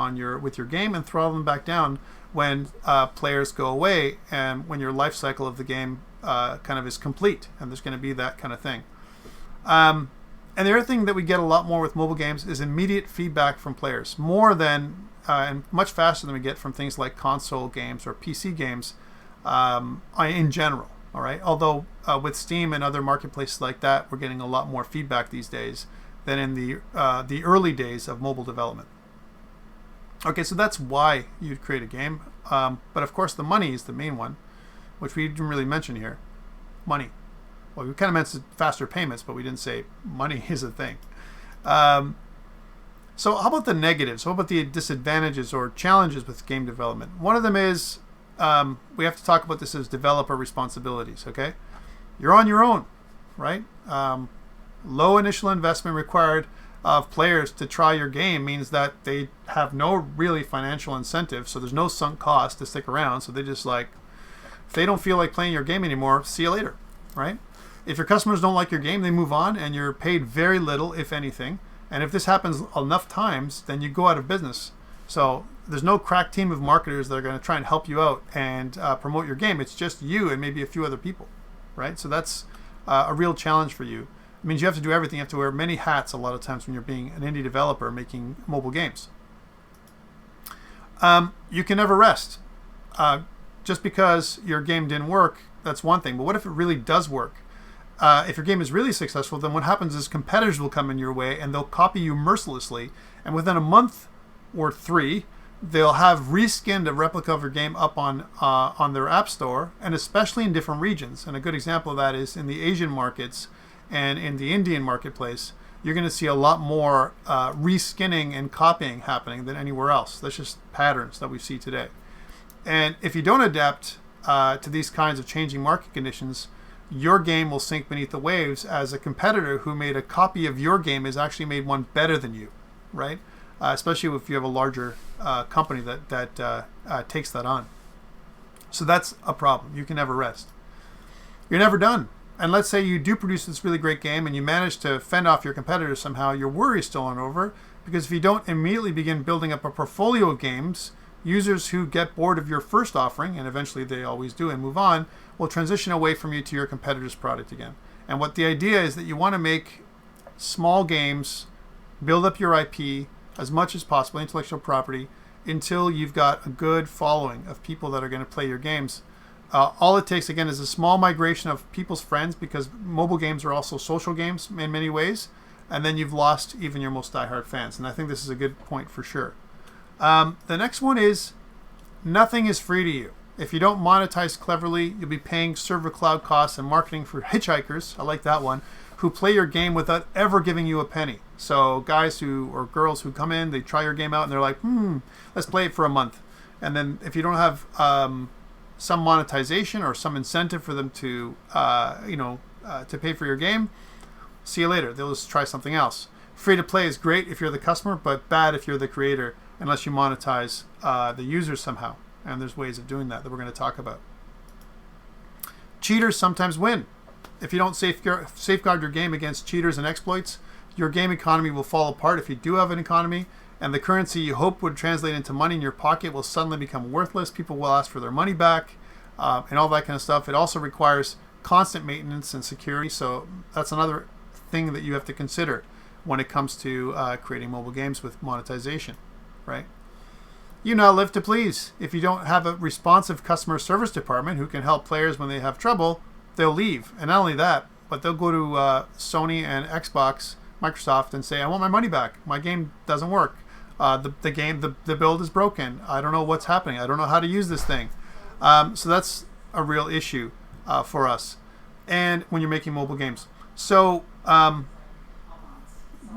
with your game, and throttle them back down when players go away and when your life cycle of the game kind of is complete. And there's going to be that kind of thing. And the other thing that we get a lot more with mobile games is immediate feedback from players, more than and much faster than we get from things like console games or PC games in general. All right. Although with Steam and other marketplaces like that, we're getting a lot more feedback these days than in the early days of mobile development. Okay, so that's why you'd create a game. But of course, the money is the main one, which we didn't really mention here. Money. Well, we kind of mentioned faster payments, but we didn't say money is a thing. So how about the negatives? What about the disadvantages or challenges with game development? One of them is we have to talk about this as developer responsibilities, okay? You're on your own, right? Low initial investment required of players to try your game means that they have no really financial incentive, so there's no sunk cost to stick around. So they just if they don't feel like playing your game anymore, see you later, right? If your customers don't like your game, they move on, and you're paid very little, if anything. And if this happens enough times, then you go out of business. So there's no crack team of marketers that are going to try and help you out and promote your game. It's just you and maybe a few other people, right? So that's a real challenge for you. It means you have to do everything. You have to wear many hats a lot of times when you're being an indie developer making mobile games. You can never rest. Just because your game didn't work, that's one thing. But what if it really does work? If your game is really successful, then what happens is competitors will come in your way and they'll copy you mercilessly. And within a month or 3, they'll have reskinned a replica of your game up on their app store, and especially in different regions. And a good example of that is in the Asian markets and in the Indian marketplace. You're going to see a lot more reskinning and copying happening than anywhere else. That's just patterns that we see today. And if you don't adapt to these kinds of changing market conditions, your game will sink beneath the waves as a competitor who made a copy of your game has actually made one better than you, right? Especially if you have a larger company that takes that on. So that's a problem. You can never rest. You're never done. And let's say you do produce this really great game and you manage to fend off your competitors somehow, your worry still aren't over, because if you don't immediately begin building up a portfolio of games, users who get bored of your first offering, and eventually they always do and move on, will transition away from you to your competitor's product again. And what the idea is that you want to make small games, build up your IP as much as possible, intellectual property, until you've got a good following of people that are going to play your games. All it takes, again, is a small migration of people's friends, because mobile games are also social games in many ways, and then you've lost even your most diehard fans. And I think this is a good point for sure. The next one is nothing is free to you. If you don't monetize cleverly, you'll be paying server cloud costs and marketing for hitchhikers, I like that one, who play your game without ever giving you a penny. So guys or girls who come in, they try your game out and they're like, let's play it for a month. And then if you don't have some monetization or some incentive for them to pay for your game, see you later. They'll just try something else. Free to play is great if you're the customer, but bad if you're the creator, unless you monetize the users somehow. And there's ways of doing that we're going to talk about. Cheaters sometimes win. If you don't safeguard your game against cheaters and exploits, your game economy will fall apart. If you do have an economy, and the currency you hope would translate into money in your pocket will suddenly become worthless. People will ask for their money back and all that kind of stuff. It also requires constant maintenance and security. So that's another thing that you have to consider when it comes to creating mobile games with monetization, right? You now live to please. If you don't have a responsive customer service department who can help players when they have trouble, they'll leave. And not only that, but they'll go to Sony and Xbox, Microsoft, and say, I want my money back. My game doesn't work. The build is broken. I don't know what's happening. I don't know how to use this thing. So that's a real issue for us. And when you're making mobile games. So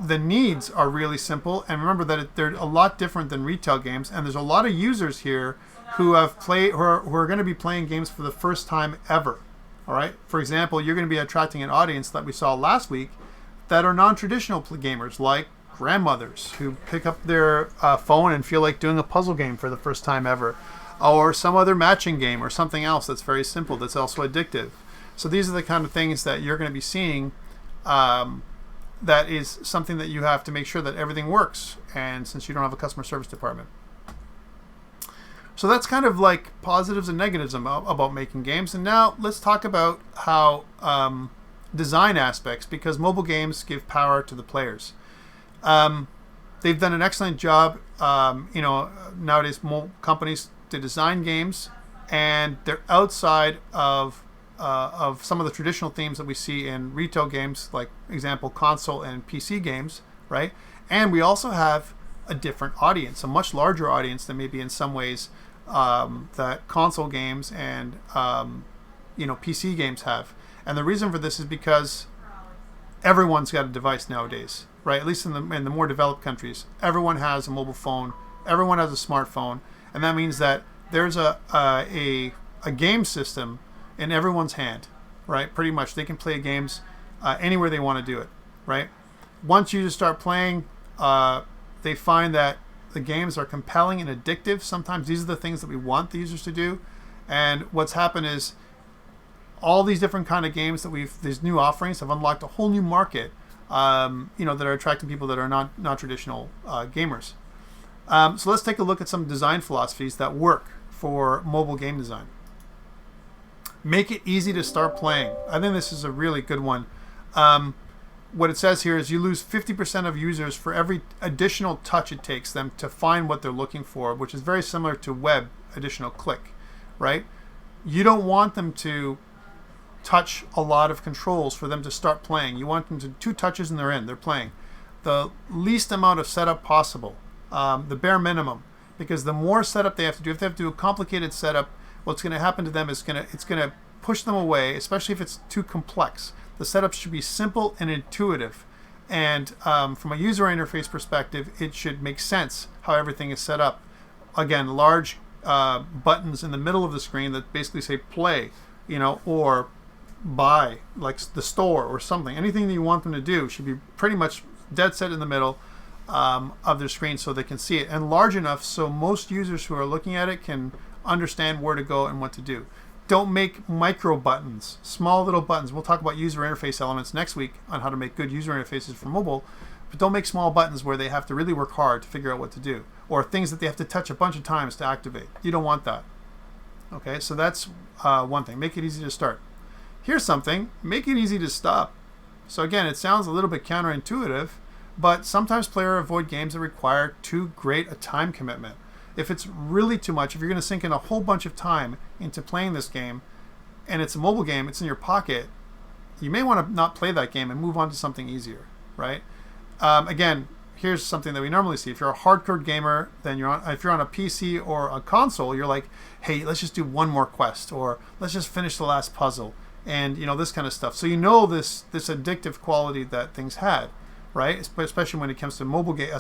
the needs are really simple. And remember that they're a lot different than retail games. And there's a lot of users here who have played, who are going to be playing games for the first time ever. All right. For example, you're going to be attracting an audience that we saw last week that are non-traditional gamers, like grandmothers who pick up their phone and feel like doing a puzzle game for the first time ever, or some other matching game or something else that's very simple that's also addictive. So these are the kind of things that you're going to be seeing. That is something that you have to make sure that everything works, and since you don't have a customer service department. So that's kind of like positives and negatives about making games. And now let's talk about how design aspects, because mobile games give power to the players. They've done an excellent job. Nowadays companies to design games, and they're outside of some of the traditional themes that we see in retail games, like example console and PC games, right? And we also have a different audience, a much larger audience than maybe in some ways that console games and PC games have. And the reason for this is because everyone's got a device nowadays, right? At least in the more developed countries, everyone has a mobile phone, everyone has a smartphone, and that means that there's a game system in everyone's hand, right? Pretty much, they can play games anywhere they want to do it, right? Once you just start playing, they find that the games are compelling and addictive. Sometimes these are the things that we want the users to do. And what's happened is all these different kind of games that these new offerings have unlocked a whole new market, that are attracting people that are not traditional gamers. So let's take a look at some design philosophies that work for mobile game design. Make it easy to start playing. I think this is a really good one. What it says here is you lose 50% of users for every additional touch it takes them to find what they're looking for, which is very similar to web additional click, right? You don't want them to touch a lot of controls for them to start playing. You want them to 2 touches and they're playing. The least amount of setup possible, the bare minimum, because the more setup they have to do, if they have to do a complicated setup, what's going to happen to them is it's going to push them away, especially if it's too complex. The setup should be simple and intuitive, and from a user interface perspective, it should make sense how everything is set up. Again, large buttons in the middle of the screen that basically say play, or buy, like the store or something. Anything that you want them to do should be pretty much dead set in the middle of their screen so they can see it, and large enough so most users who are looking at it can understand where to go and what to do. Don't make micro buttons, small little buttons. We'll talk about user interface elements next week on how to make good user interfaces for mobile, but don't make small buttons where they have to really work hard to figure out what to do, or things that they have to touch a bunch of times to activate. You don't want that. Okay, so that's one thing. Make it easy to start. Here's something. Make it easy to stop. So again, it sounds a little bit counterintuitive, but sometimes players avoid games that require too great a time commitment. If it's really too much, if you're going to sink in a whole bunch of time into playing this game, and it's a mobile game, it's in your pocket, you may want to not play that game and move on to something easier, right? Again, here's something that we normally see. If you're a hardcore gamer, then if you're on a PC or a console, you're like, hey, let's just do one more quest, or let's just finish the last puzzle, and this kind of stuff. So this addictive quality that things had, right? Especially when it comes to mobile game,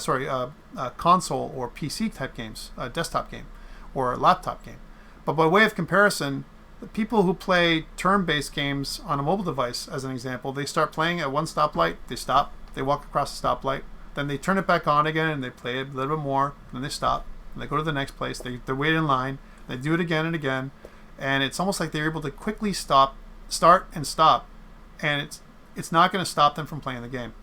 console or PC type games, a desktop game or a laptop game. But by way of comparison, the people who play turn-based games on a mobile device, as an example, they start playing at one stoplight, they stop, they walk across the stoplight, then they turn it back on again and they play a little bit more, then they stop, and they go to the next place, they wait in line, they do it again and again, and it's almost like they're able to quickly start and stop, and it's not going to stop them from playing the game.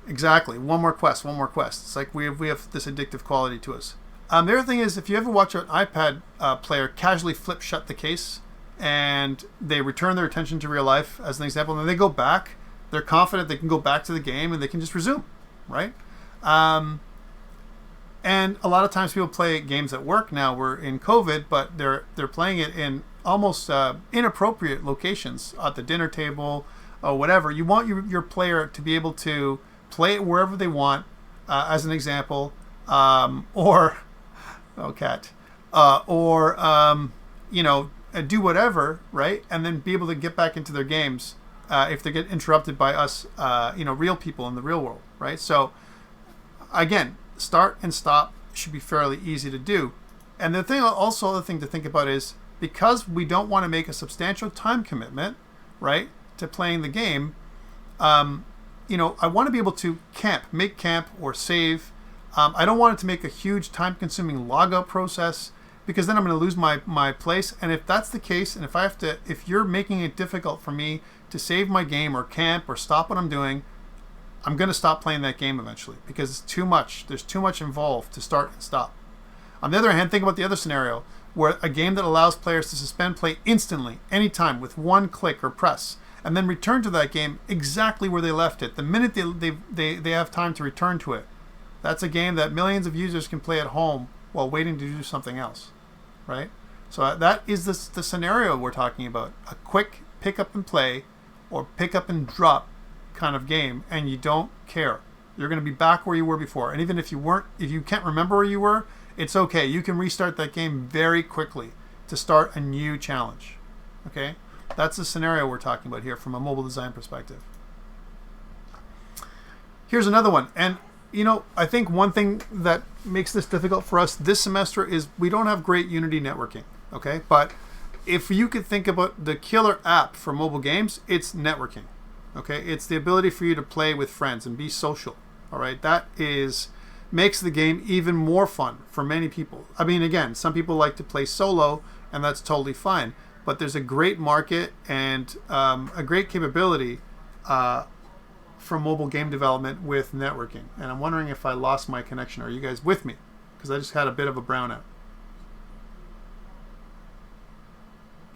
Exactly. One more quest. It's like we have this addictive quality to us. The other thing is, if you ever watch an iPad player casually flip shut the case and they return their attention to real life, as an example, and then they go back, they're confident they can go back to the game and they can just resume, right? And a lot of times people play games at work now. We're in COVID, but they're playing it in almost inappropriate locations, at the dinner table or whatever. You want your player to be able to play it wherever they want, as an example, or do whatever, right? And then be able to get back into their games if they get interrupted by us, real people in the real world, right? So again, start and stop should be fairly easy to do. And the other thing to think about is because we don't want to make a substantial time commitment, right, to playing the game. I want to be able to make camp or save. I don't want it to make a huge time-consuming logout process, because then I'm going to lose my place. And if that's the case, and if you're making it difficult for me to save my game or camp or stop what I'm doing, I'm going to stop playing that game eventually, because it's too much. There's too much involved to start and stop. On the other hand, think about the other scenario, where a game that allows players to suspend play instantly, anytime, with one click or press, and then return to that game exactly where they left it, the minute they have time to return to it. That's a game that millions of users can play at home while waiting to do something else, right? So that is the scenario we're talking about. A quick pick up and play or pick up and drop kind of game, and you don't care. You're going to be back where you were before. And even if you can't remember where you were, it's okay. You can restart that game very quickly to start a new challenge. Okay? That's the scenario we're talking about here from a mobile design perspective. Here's another one. And, I think one thing that makes this difficult for us this semester is we don't have great Unity networking. Okay? But if you could think about the killer app for mobile games, it's networking. Okay? It's the ability for you to play with friends and be social. All right? That makes the game even more fun for many people. I mean, again, some people like to play solo, and that's totally fine. But there's a great market and a great capability for mobile game development with networking. And I'm wondering if I lost my connection. Are you guys with me? Because I just had a bit of a brownout.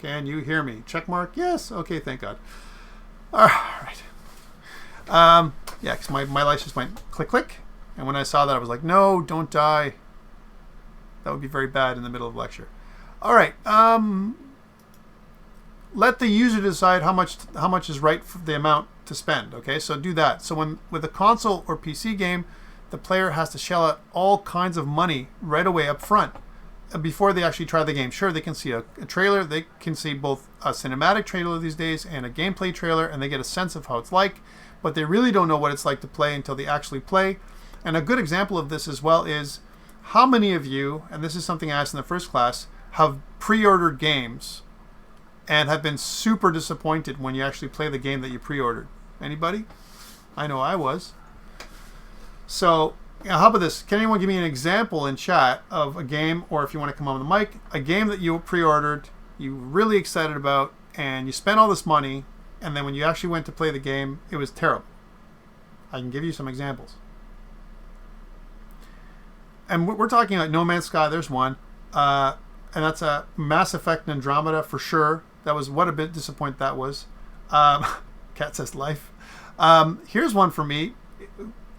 Can you hear me? Check mark? Yes. Okay, thank God. All right. Yeah, because my lights just went click, click. And when I saw that, I was like, no, don't die. That would be very bad in the middle of lecture. All right. Let the user decide how much is right for the amount to spend. Okay, so do that. So with a console or PC game, the player has to shell out all kinds of money right away up front before they actually try the game. Sure, they can see a trailer. They can see both a cinematic trailer these days and a gameplay trailer, and they get a sense of how it's like. But they really don't know what it's like to play until they actually play. And a good example of this as well is how many of you, and this is something I asked in the first class, have pre-ordered games and have been super disappointed when you actually play the game that you pre-ordered? Anybody? I know I was. So how about this? Can anyone give me an example in chat of a game, or if you want to come on the mic, a game that you pre-ordered, you were really excited about, and you spent all this money, and then when you actually went to play the game, it was terrible? I can give you some examples. And we're talking like No Man's Sky. There's one. And that's a Mass Effect Andromeda for sure. That was, what a bit disappointing that was. Cat says life. Here's one for me.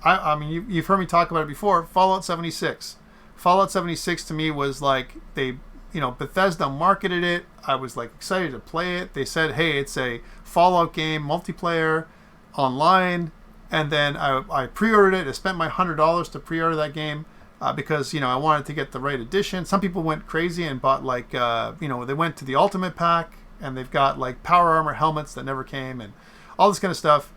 I mean, you've heard me talk about it before. Fallout 76. Fallout 76 to me was like, Bethesda marketed it. I was like excited to play it. They said, hey, it's a Fallout game, multiplayer, online. And then I pre-ordered it. I spent my $100 to pre-order that game. Because, I wanted to get the right edition. Some people went crazy and bought they went to the Ultimate Pack, and they've got like power armor helmets that never came and all this kind of stuff.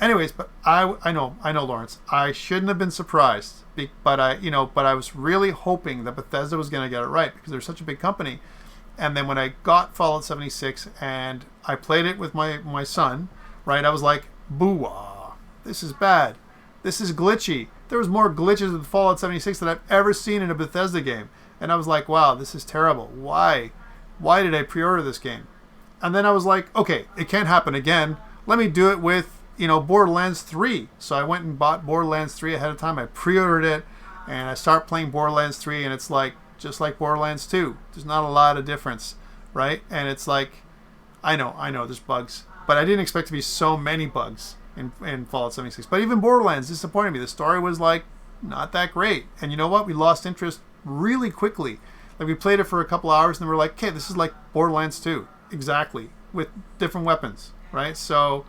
Anyways, but I know, Lawrence, I shouldn't have been surprised, but I was really hoping that Bethesda was going to get it right because they're such a big company. And then when I got Fallout 76 and I played it with my son, right, I was like, boo-wah, this is bad. This is glitchy. There was more glitches in Fallout 76 than I've ever seen in a Bethesda game. And I was like, wow, this is terrible. Why? Why did I pre-order this game? And then I was like, okay, it can't happen again. Let me do it with, Borderlands 3. So I went and bought Borderlands 3 ahead of time. I pre-ordered it, and I start playing Borderlands 3, and it's like, just like Borderlands 2. There's not a lot of difference, right? And it's like, I know, there's bugs. But I didn't expect to be so many bugs in Fallout 76. But even Borderlands disappointed me. The story was like not that great. And you know what? We lost interest really quickly. Like we played it for a couple hours and then we're like, okay, this is like Borderlands 2. Exactly. With different weapons. Right? So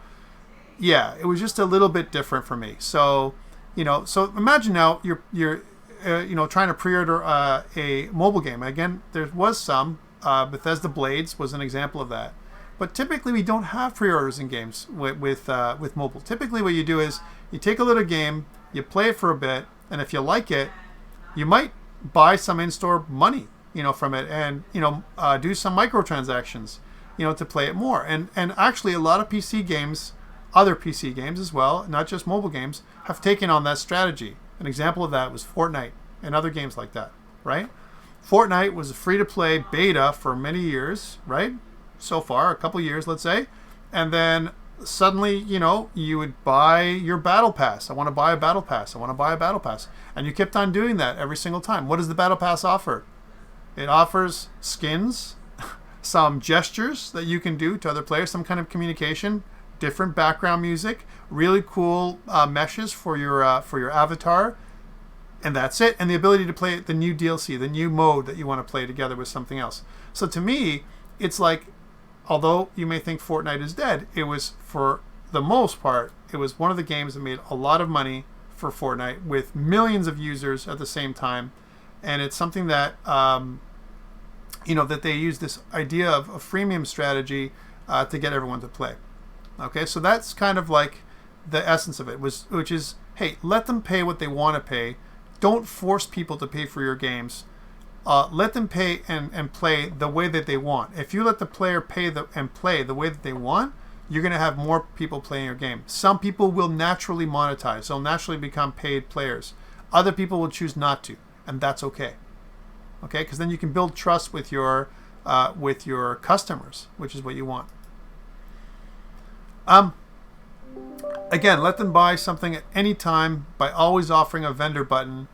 yeah, it was just a little bit different for me. So, so imagine now you're trying to pre-order a mobile game. Again, there was some. Bethesda Blades was an example of that. But typically we don't have pre-orders in games with mobile. Typically what you do is you take a little game, you play it for a bit, and if you like it, you might buy some in-store money. from it, and do some microtransactions, to play it more. And actually, a lot of PC games, other PC games as well, not just mobile games, have taken on that strategy. An example of that was Fortnite and other games like that, right? Fortnite was a free-to-play beta for many years, right? So far, a couple years, let's say. And then suddenly, you would buy your battle pass. I want to buy a battle pass. I want to buy a battle pass. And you kept on doing that every single time. What does the battle pass offer? It offers skins, some gestures that you can do to other players, some kind of communication, different background music, really cool meshes for your avatar, and that's it. And the ability to play the new DLC, the new mode that you want to play together with something else. So to me, it's like, although you may think Fortnite is dead, it was, for the most part, it was one of the games that made a lot of money for Fortnite with millions of users at the same time. And it's something that, that they use this idea of a freemium strategy to get everyone to play. Okay, so that's kind of like the essence of it, which is, hey, let them pay what they want to pay. Don't force people to pay for your games. Let them pay and play the way that they want. If you let the player pay and play the way that they want, you're going to have more people playing your game. Some people will naturally monetize. They'll naturally become paid players. Other people will choose not to, and that's okay. Okay, because then you can build trust with your customers, which is what you want. Again, let them buy something at any time by always offering a vendor button.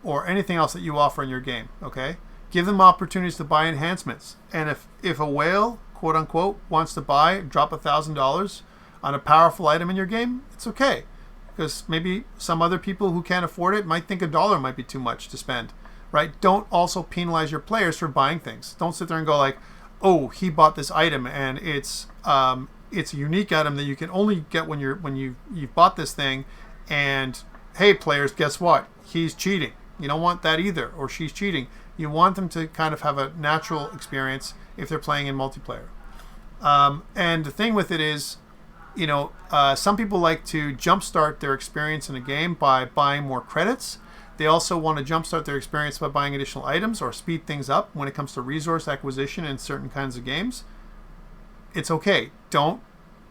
Or anything else that you offer in your game, okay? Give them opportunities to buy enhancements. And if a whale, quote unquote, wants to drop $1,000 on a powerful item in your game, it's okay. Because maybe some other people who can't afford it might think $1 might be too much to spend, right? Don't also penalize your players for buying things. Don't sit there and go like, oh, he bought this item and it's a unique item that you can only get when you've bought this thing, and hey, players, guess what? He's cheating. You don't want that either, or she's cheating. You want them to kind of have a natural experience if they're playing in multiplayer. And the thing with it is, some people like to jumpstart their experience in a game by buying more credits. They also want to jumpstart their experience by buying additional items or speed things up when it comes to resource acquisition in certain kinds of games. It's okay. Don't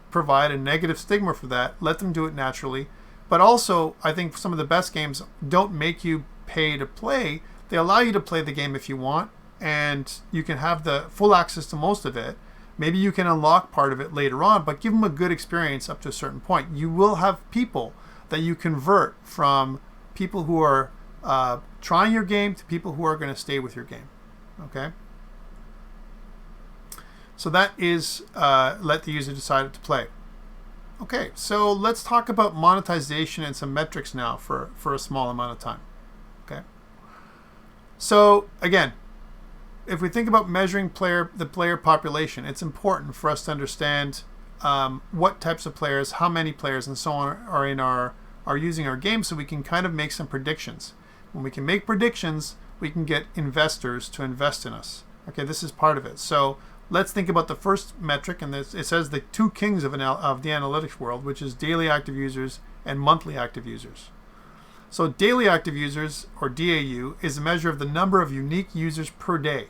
provide a negative stigma for that. Let them do it naturally. But also, I think some of the best games don't make you pay to play. They allow you to play the game if you want, and you can have the full access to most of it. Maybe you can unlock part of it later on, but give them a good experience up to a certain point. You will have people that you convert from people who are trying your game to people who are going to stay with your game. Okay? So that is let the user decide to play. Okay, so let's talk about monetization and some metrics now for a small amount of time. Okay. So again, if we think about measuring the player population, it's important for us to understand what types of players, how many players, and so on are using our game, so we can kind of make some predictions. When we can make predictions, we can get investors to invest in us. Okay, this is part of it. So let's think about the first metric, and it says the two kings of the analytics world, which is daily active users and monthly active users. So daily active users, or DAU, is a measure of the number of unique users per day,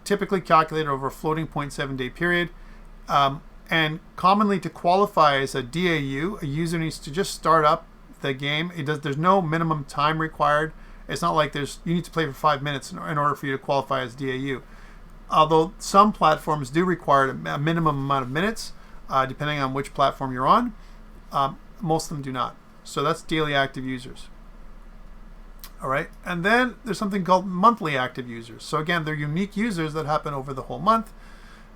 typically calculated over a floating point 7-day period. And commonly, to qualify as a DAU, a user needs to just start up the game. There's no minimum time required. It's not like you need to play for 5 minutes in order for you to qualify as DAU. Although some platforms do require a minimum amount of minutes, depending on which platform you're on, most of them do not. So that's daily active users. All right, and then there's something called monthly active users. So again, they're unique users that happen over the whole month,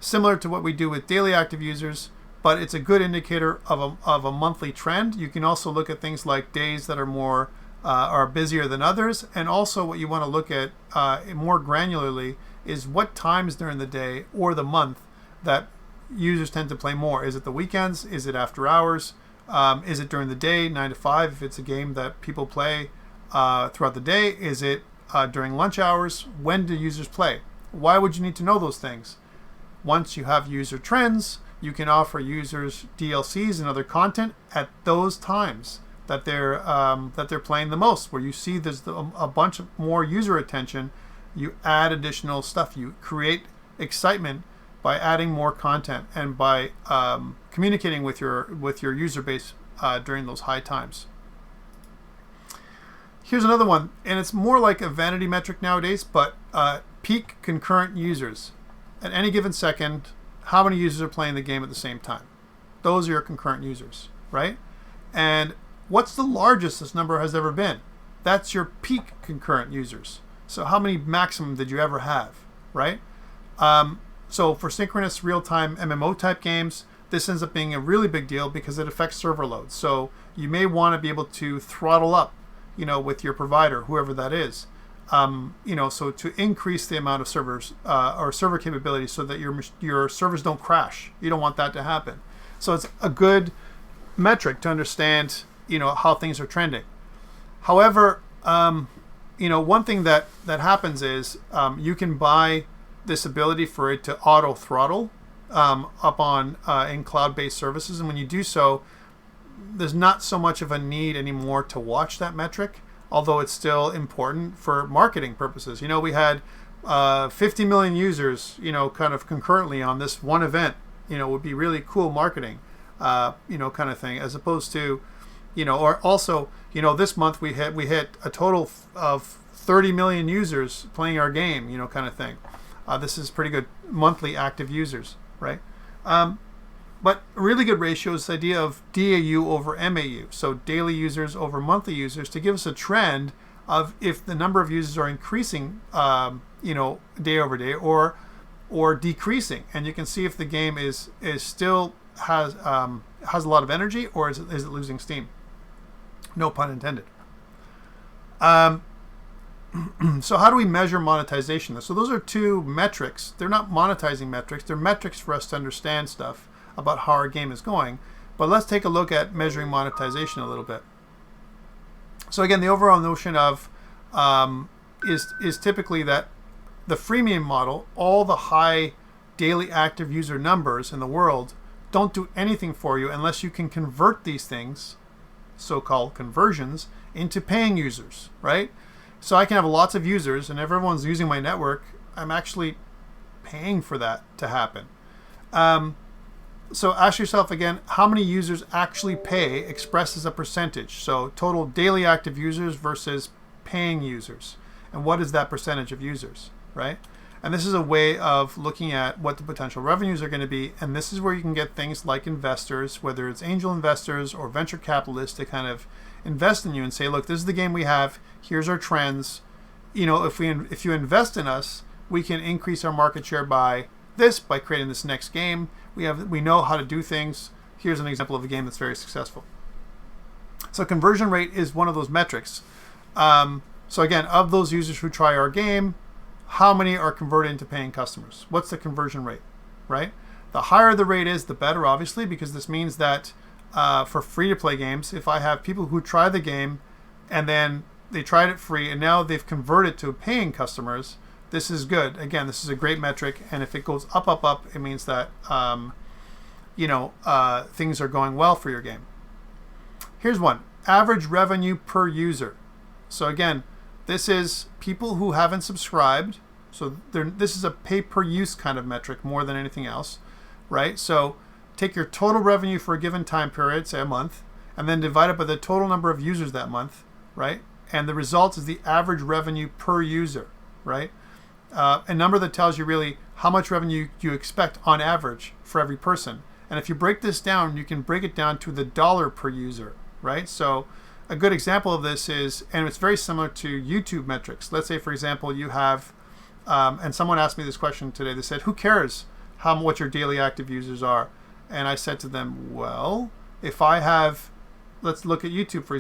similar to what we do with daily active users, but it's a good indicator of a monthly trend. You can also look at things like days that are busier than others, and also what you want to look at more granularly is what times during the day or the month that users tend to play more. Is it the weekends? Is it after hours? Is it during the day, 9 to 5, if it's a game that people play throughout the day? Is it during lunch hours? When do users play? Why would you need to know those things? Once you have user trends, you can offer users DLCs and other content at those times that they're playing the most, where you see there's a bunch of more user attention You add additional stuff. You create excitement by adding more content and by communicating with your user base during those high times. Here's another one, and it's more like a vanity metric nowadays, but peak concurrent users. At any given second, how many users are playing the game at the same time? Those are your concurrent users, right? And what's the largest this number has ever been? That's your peak concurrent users. So how many maximum did you ever have, right? So for synchronous real-time MMO type games, this ends up being a really big deal because it affects server load. So you may want to be able to throttle up, with your provider, whoever that is, so to increase the amount of servers or server capability so that your servers don't crash. You don't want that to happen. So it's a good metric to understand, how things are trending. However, one thing that happens is you can buy this ability for it to auto throttle up on in cloud-based services, and when you do so, there's not so much of a need anymore to watch that metric, although it's still important for marketing purposes. We had 50 million users, kind of concurrently on this one event, would be really cool marketing, kind of thing, as opposed to, or also, this month we hit a total of 30 million users playing our game, kind of thing. This is pretty good monthly active users, right? But a really good ratio is the idea of DAU over MAU, so daily users over monthly users, to give us a trend of if the number of users are increasing, day over day, or decreasing, and you can see if the game is still has a lot of energy, or is it losing steam. No pun intended. So how do we measure monetization? So those are two metrics. They're not monetizing metrics. They're metrics for us to understand stuff about how our game is going. But let's take a look at measuring monetization a little bit. So again, the overall notion of is typically that the freemium model, all the high daily active user numbers in the world don't do anything for you unless you can convert these things, so-called conversions, into paying users, right? So I can have lots of users, and if everyone's using my network, I'm actually paying for that to happen. So ask yourself again, how many users actually pay expressed as a percentage? So total daily active users versus paying users. And what is that percentage of users, right? And this is a way of looking at what the potential revenues are going to be. And this is where you can get things like investors, whether it's angel investors or venture capitalists, to kind of invest in you and say, look, this is the game we have. Here's our trends. If you invest in us, we can increase our market share by this, by creating this next game. We know how to do things. Here's an example of a game that's very successful. So conversion rate is one of those metrics. So again, of those users who try our game, how many are converted into paying customers? What's the conversion rate, right? The higher the rate is, the better, obviously, because this means that for free-to-play games, if I have people who try the game and then they tried it free and now they've converted to paying customers, this is good. Again, this is a great metric, and if it goes up, up, up, it means that things are going well for your game. Here's one: average revenue per user. So again, this is people who haven't subscribed. So this is a pay-per-use kind of metric more than anything else, right? So take your total revenue for a given time period, say a month, and then divide it by the total number of users that month, right? And the result is the average revenue per user, right? A number that tells you really how much revenue you expect on average for every person. And if you break this down, you can break it down to the dollar per user, right? So a good example of this is, and it's very similar to YouTube metrics. Let's say, for example, you have, and someone asked me this question today. They said, who cares what your daily active users are? And I said to them, well, if I have, let's look at YouTube, for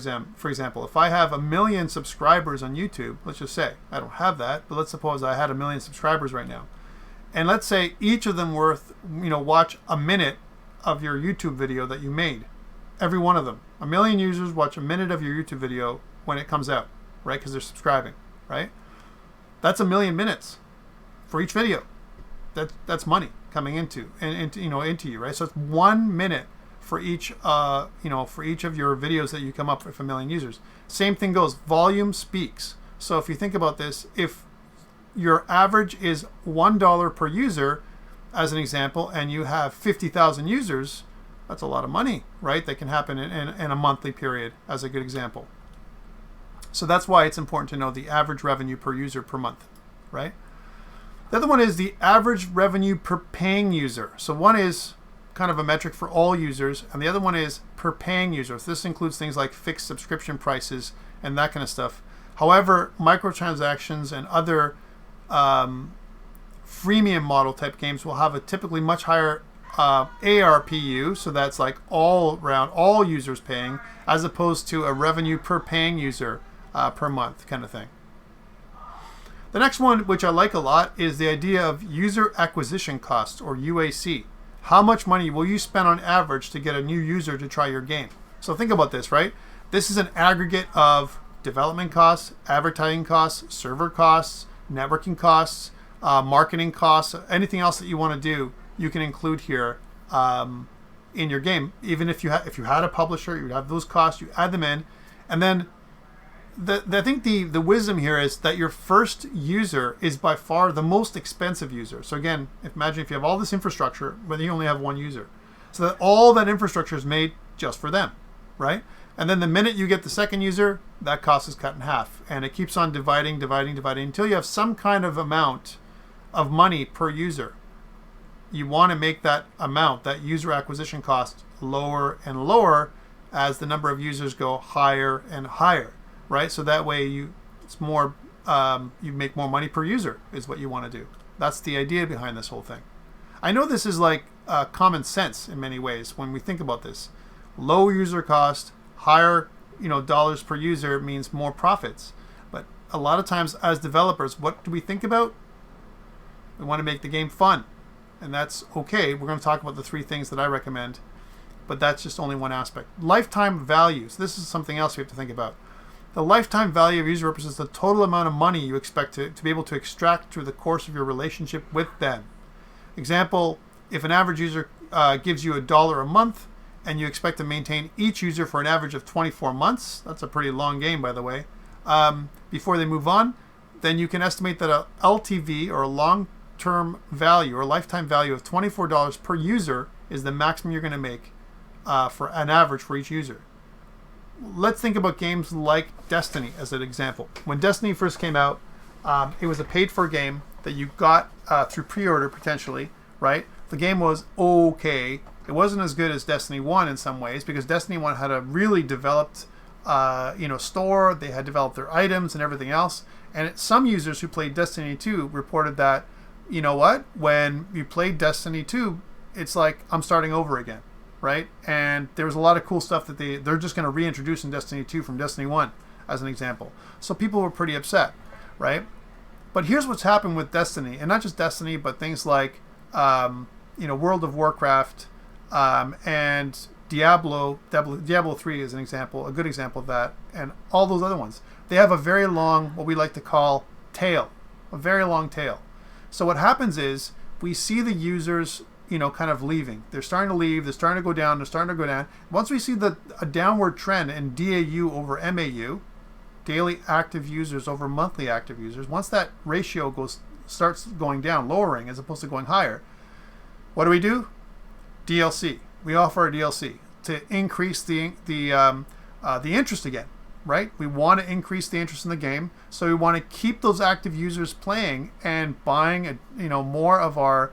example. If I have 1 million subscribers on YouTube, let's just say, I don't have that, but let's suppose I had 1 million subscribers right now. And let's say each of them watch a minute of your YouTube video that you made. Every one of them. 1 million users watch a minute of your YouTube video when it comes out, right? Because they're subscribing, right? That's 1 million minutes for each video. That's money coming into you, right? So it's 1 minute for each of your videos that you come up with 1 million users. Same thing goes. Volume speaks. So if you think about this, if your average is $1 per user, as an example, and you have 50,000 users, that's a lot of money, right? That can happen in a monthly period, as a good example. So that's why it's important to know the average revenue per user per month, right? The other one is the average revenue per paying user. So one is kind of a metric for all users, and the other one is per paying user. So this includes things like fixed subscription prices and that kind of stuff. However, microtransactions and other freemium model type games will have a typically much higher ARPU, so that's like all around, all users paying, as opposed to a revenue per paying user per month kind of thing. The next one, which I like a lot, is the idea of user acquisition costs, or UAC. How much money will you spend on average to get a new user to try your game? So think about this, right? This is an aggregate of development costs, advertising costs, server costs, networking costs, marketing costs, anything else that you want to do, you can include here in your game. Even if you had a publisher, you would have those costs, you add them in, and then I think the wisdom here is that your first user is by far the most expensive user. So again, imagine if you have all this infrastructure, but you only have one user. So that all that infrastructure is made just for them, right? And then the minute you get the second user, that cost is cut in half. And it keeps on dividing until you have some kind of amount of money per user. You want to make that amount, that user acquisition cost, lower and lower as the number of users go higher and higher. Right, so that way you make more money per user is what you want to do. That's the idea behind this whole thing. I know this is like common sense in many ways when we think about this. Low user cost, higher dollars per user means more profits. But a lot of times as developers, what do we think about? We want to make the game fun, and that's okay. We're going to talk about the 3 things that I recommend, but that's just only one aspect. Lifetime values. This is something else we have to think about. The lifetime value of a user represents the total amount of money you expect to be able to extract through the course of your relationship with them. Example, if an average user gives you $1 a month and you expect to maintain each user for an average of 24 months, that's a pretty long game, by the way, before they move on, then you can estimate that a LTV, or a long-term value or lifetime value of $24 per user is the maximum you're going to make for an average for each user. Let's think about games like Destiny as an example. When Destiny first came out, it was a paid-for game that you got through pre-order potentially, right? The game was okay. It wasn't as good as Destiny 1 in some ways, because Destiny 1 had a really developed store. They had developed their items and everything else. And some users who played Destiny 2 reported that, you know what? When you played Destiny 2, it's like I'm starting over again. Right? And there was a lot of cool stuff that they're just going to reintroduce in Destiny 2 from Destiny 1, as an example. So people were pretty upset, right? But here's what's happened with Destiny, and not just Destiny, but things like, World of Warcraft and Diablo 3 is an example, a good example of that, and all those other ones. They have a very long, what we like to call tail, a very long tail. So what happens is we see the users kind of leaving. They're starting to leave. They're starting to go down. They're starting to go down. Once we see a downward trend in DAU over MAU, daily active users over monthly active users, once that ratio starts going down, lowering as opposed to going higher, what do? DLC. We offer a DLC to increase the interest again, right? We want to increase the interest in the game, so we want to keep those active users playing and buying more of our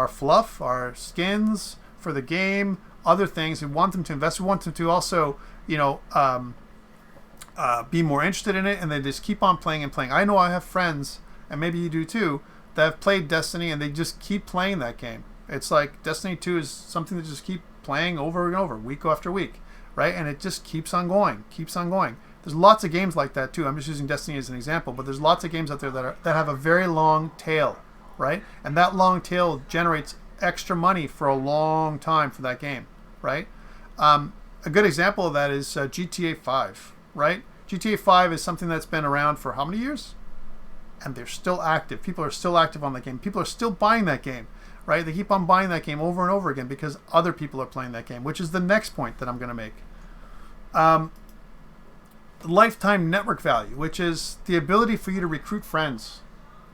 fluff, our skins for the game, other things. We want them to invest. We want them to also, be more interested in it, and they just keep on playing and playing. I know I have friends, and maybe you do too, that have played Destiny, and they just keep playing that game. It's like Destiny 2 is something that just keep playing over and over, week after week, right? And it just keeps on going. There's lots of games like that too. I'm just using Destiny as an example, but there's lots of games out there that have a very long tail. Right? And that long tail generates extra money for a long time for that game, right? A good example of that is GTA 5, right? GTA 5 is something that's been around for how many years? And they're still active. People are still active on the game. People are still buying that game, right? They keep on buying that game over and over again because other people are playing that game, which is the next point that I'm going to make. lifetime network value, which is the ability for you to recruit friends,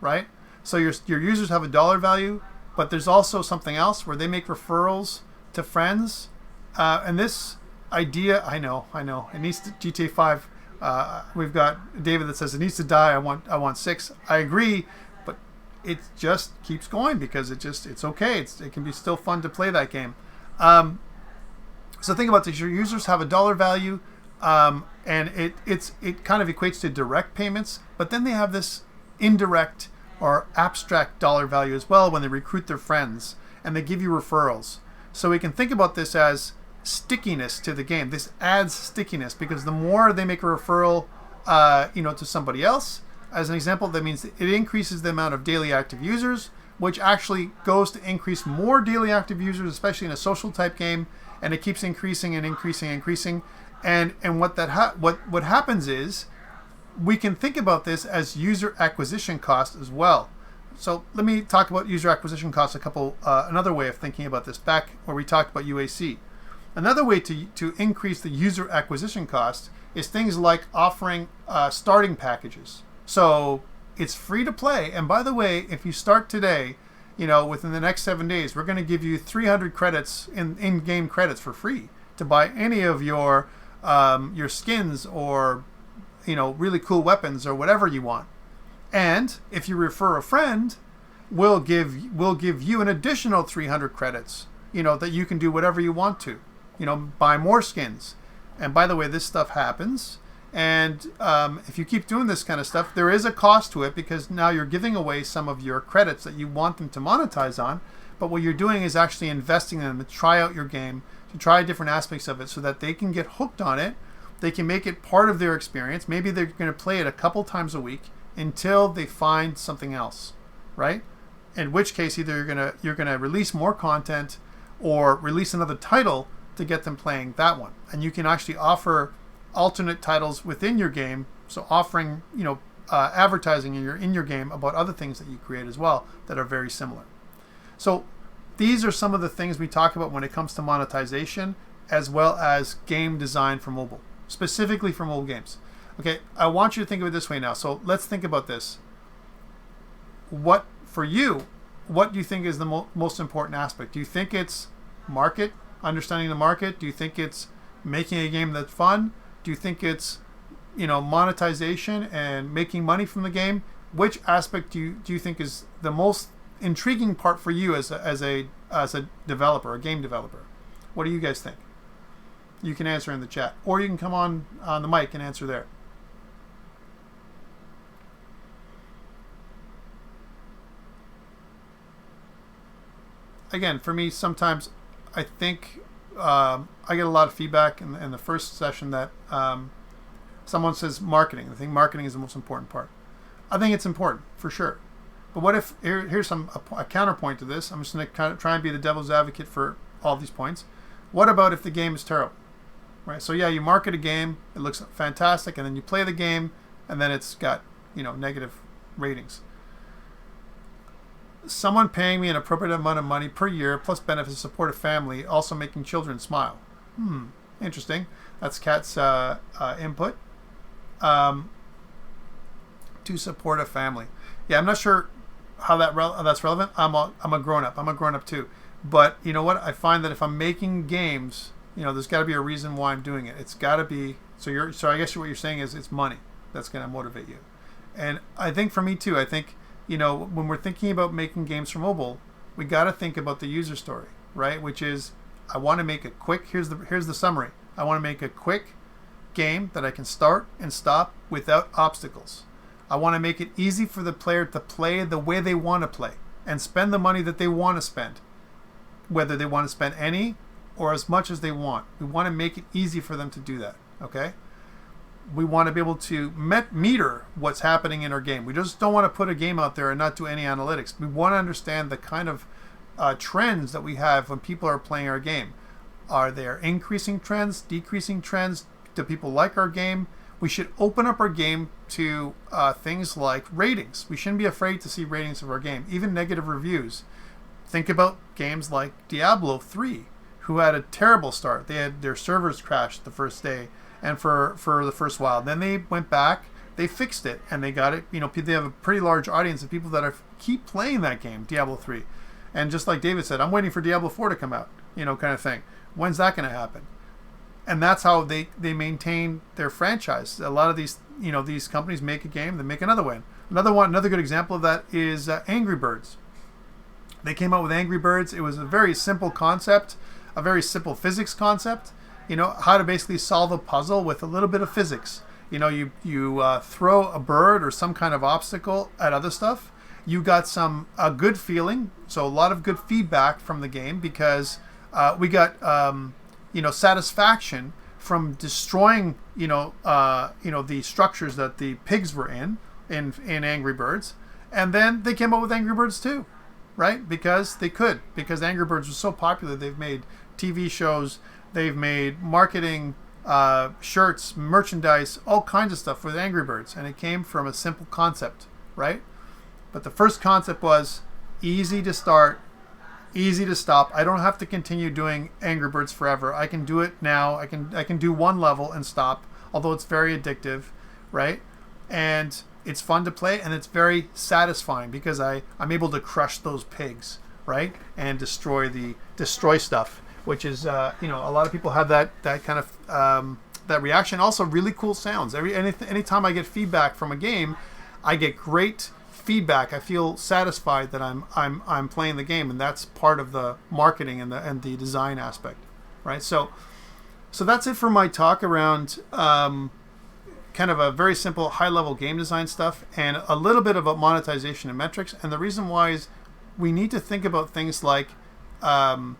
right? So your users have a dollar value, but there's also something else where they make referrals to friends. And this idea, I know, it needs to, GTA 5. We've got David that says it needs to die. I want 6. I agree, but it just keeps going because it's okay. It can be still fun to play that game. So think about this: your users have a dollar value, and it kind of equates to direct payments, but then they have this indirect or abstract dollar value as well when they recruit their friends and they give you referrals. So we can think about this as stickiness to the game. This adds stickiness because the more they make a referral, to somebody else, as an example, that means it increases the amount of daily active users, which actually goes to increase more daily active users, especially in a social type game, and it keeps increasing and increasing and increasing. And what happens is we can think about this as user acquisition cost as well. So let me talk about user acquisition costs another way of thinking about this, back where we talked about UAC. Another way to increase the user acquisition cost is things like offering starting packages. So it's free to play. And by the way, if you start today, within the next 7 days, we're going to give you 300 credits in-game credits for free to buy any of your skins or really cool weapons or whatever you want. And if you refer a friend, we'll give you an additional 300 credits, that you can do whatever you want to, buy more skins. And by the way, this stuff happens. And if you keep doing this kind of stuff, there is a cost to it because now you're giving away some of your credits that you want them to monetize on. But what you're doing is actually investing in them to try out your game, to try different aspects of it so that they can get hooked on it. They can make it part of their experience. Maybe they're going to play it a couple times a week until they find something else, right? In which case, either you're gonna release more content or release another title to get them playing that one. And you can actually offer alternate titles within your game, so offering advertising in your game about other things that you create as well that are very similar. So these are some of the things we talk about when it comes to monetization, as well as game design for mobile, specifically for mobile games. Okay, I want you to think of it this way now. So let's think about this. What do you think is the most important aspect? Do you think it's market, understanding the market? Do you think it's making a game that's fun? Do you think it's monetization and making money from the game? Which aspect do you think is the most intriguing part for you as a developer, a game developer? What do you guys think? You can answer in the chat, or you can come on the mic and answer there. Again, for me, sometimes I think I get a lot of feedback in the first session that someone says marketing. I think marketing is the most important part. I think it's important for sure. But what if here's a counterpoint to this? I'm just going to kind of try and be the devil's advocate for all these points. What about if the game is terrible? Right. So yeah, you market a game, it looks fantastic, and then you play the game, and then it's got negative ratings. Someone paying me an appropriate amount of money per year plus benefits to support a family, also making children smile. Interesting. That's Kat's input. To support a family. Yeah, I'm not sure how that's relevant. I'm a grown-up. I'm a grown-up too. But you know what? I find that if I'm making games, there's got to be a reason why I'm doing it. It's got to be so I guess what you're saying is it's money that's going to motivate you. And I think for me too, I think when we're thinking about making games for mobile, we got to think about the user story, right? Which is, I want to make it quick. Here's the summary. I want to make a quick game that I can start and stop without obstacles. I want to make it easy for the player to play the way they want to play and spend the money that they want to spend, whether they want to spend any or as much as they want. We want to make it easy for them to do that, okay? We want to be able to meter what's happening in our game. We just don't want to put a game out there and not do any analytics. We want to understand the kind of trends that we have when people are playing our game. Are there increasing trends, decreasing trends? Do people like our game? We should open up our game to things like ratings. We shouldn't be afraid to see ratings of our game, even negative reviews. Think about games like Diablo 3, who had a terrible start. They had their servers crashed the first day, and for the first while. Then they went back, they fixed it, and they got it. They have a pretty large audience of people that keep playing that game, Diablo 3. And just like David said, I'm waiting for Diablo 4 to come out, kind of thing. When's that going to happen? And that's how they maintain their franchise. A lot of these these companies make a game, they make another one. Another good example of that is Angry Birds. They came out with Angry Birds. It was a very simple concept, a very simple physics concept. How to basically solve a puzzle with a little bit of physics. You throw a bird or some kind of obstacle at other stuff. You got a good feeling, so a lot of good feedback from the game because we got satisfaction from destroying the structures that the pigs were in Angry Birds, and then they came up with Angry Birds 2, right? Because Angry Birds was so popular, they've made TV shows, they've made marketing, shirts, merchandise, all kinds of stuff with Angry Birds, and it came from a simple concept, right? But the first concept was easy to start, easy to stop. I don't have to continue doing Angry Birds forever. I can do it now. I can do one level and stop, although it's very addictive, right? And it's fun to play, and it's very satisfying because I'm able to crush those pigs, right? And destroy stuff, which is a lot of people have that kind of that reaction. Also, really cool sounds. Anytime I get feedback from a game, I get great feedback. I feel satisfied that I'm playing the game, and that's part of the marketing and the design aspect, right? So that's it for my talk around kind of a very simple high-level game design stuff and a little bit about monetization and metrics. And the reason why is we need to think about things like a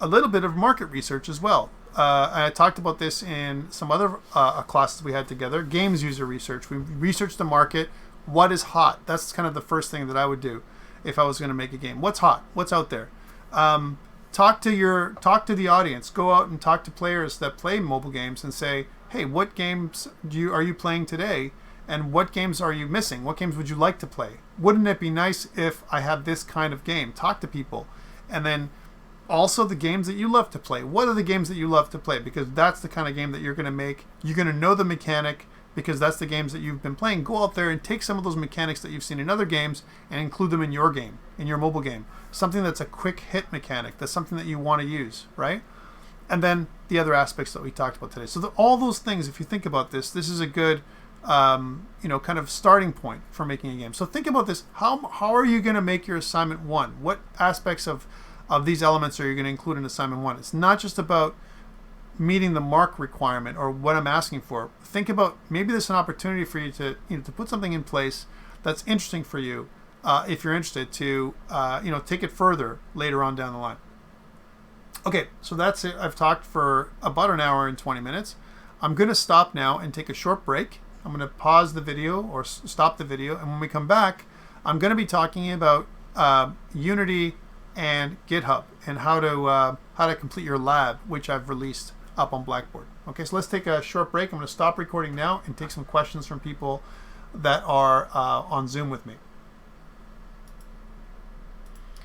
little bit of market research as well. I talked about this in some other classes we had together. Games user research. We researched the market. What is hot? That's kind of the first thing that I would do if I was going to make a game. What's hot? What's out there? Talk to the audience. Go out and talk to players that play mobile games and say, hey, what games are you playing today? And what games are you missing? What games would you like to play? Wouldn't it be nice if I had this kind of game? Talk to people. And then also the games that you love to play. What are the games that you love to play? Because that's the kind of game that you're going to make. You're going to know the mechanic because that's the games that you've been playing. Go out there and take some of those mechanics that you've seen in other games and include them in your game, in your mobile game. Something that's a quick hit mechanic. That's something that you want to use, right? And then the other aspects that we talked about today. So all those things, if you think about this is a good kind of starting point for making a game. So think about this. How are you going to make your assignment 1? What aspects of these elements are you going to include in assignment 1? It's not just about meeting the mark requirement or what I'm asking for. Think about maybe there's an opportunity for you to put something in place that's interesting for you if you're interested to take it further later on down the line. Okay, so that's it. I've talked for about an hour and 20 minutes. I'm going to stop now and take a short break. I'm going to pause the video or stop the video, and when we come back, I'm going to be talking about Unity and GitHub and how to complete your lab, which I've released up on Blackboard. Okay, so let's take a short break. I'm going to stop recording now and take some questions from people that are on Zoom with me.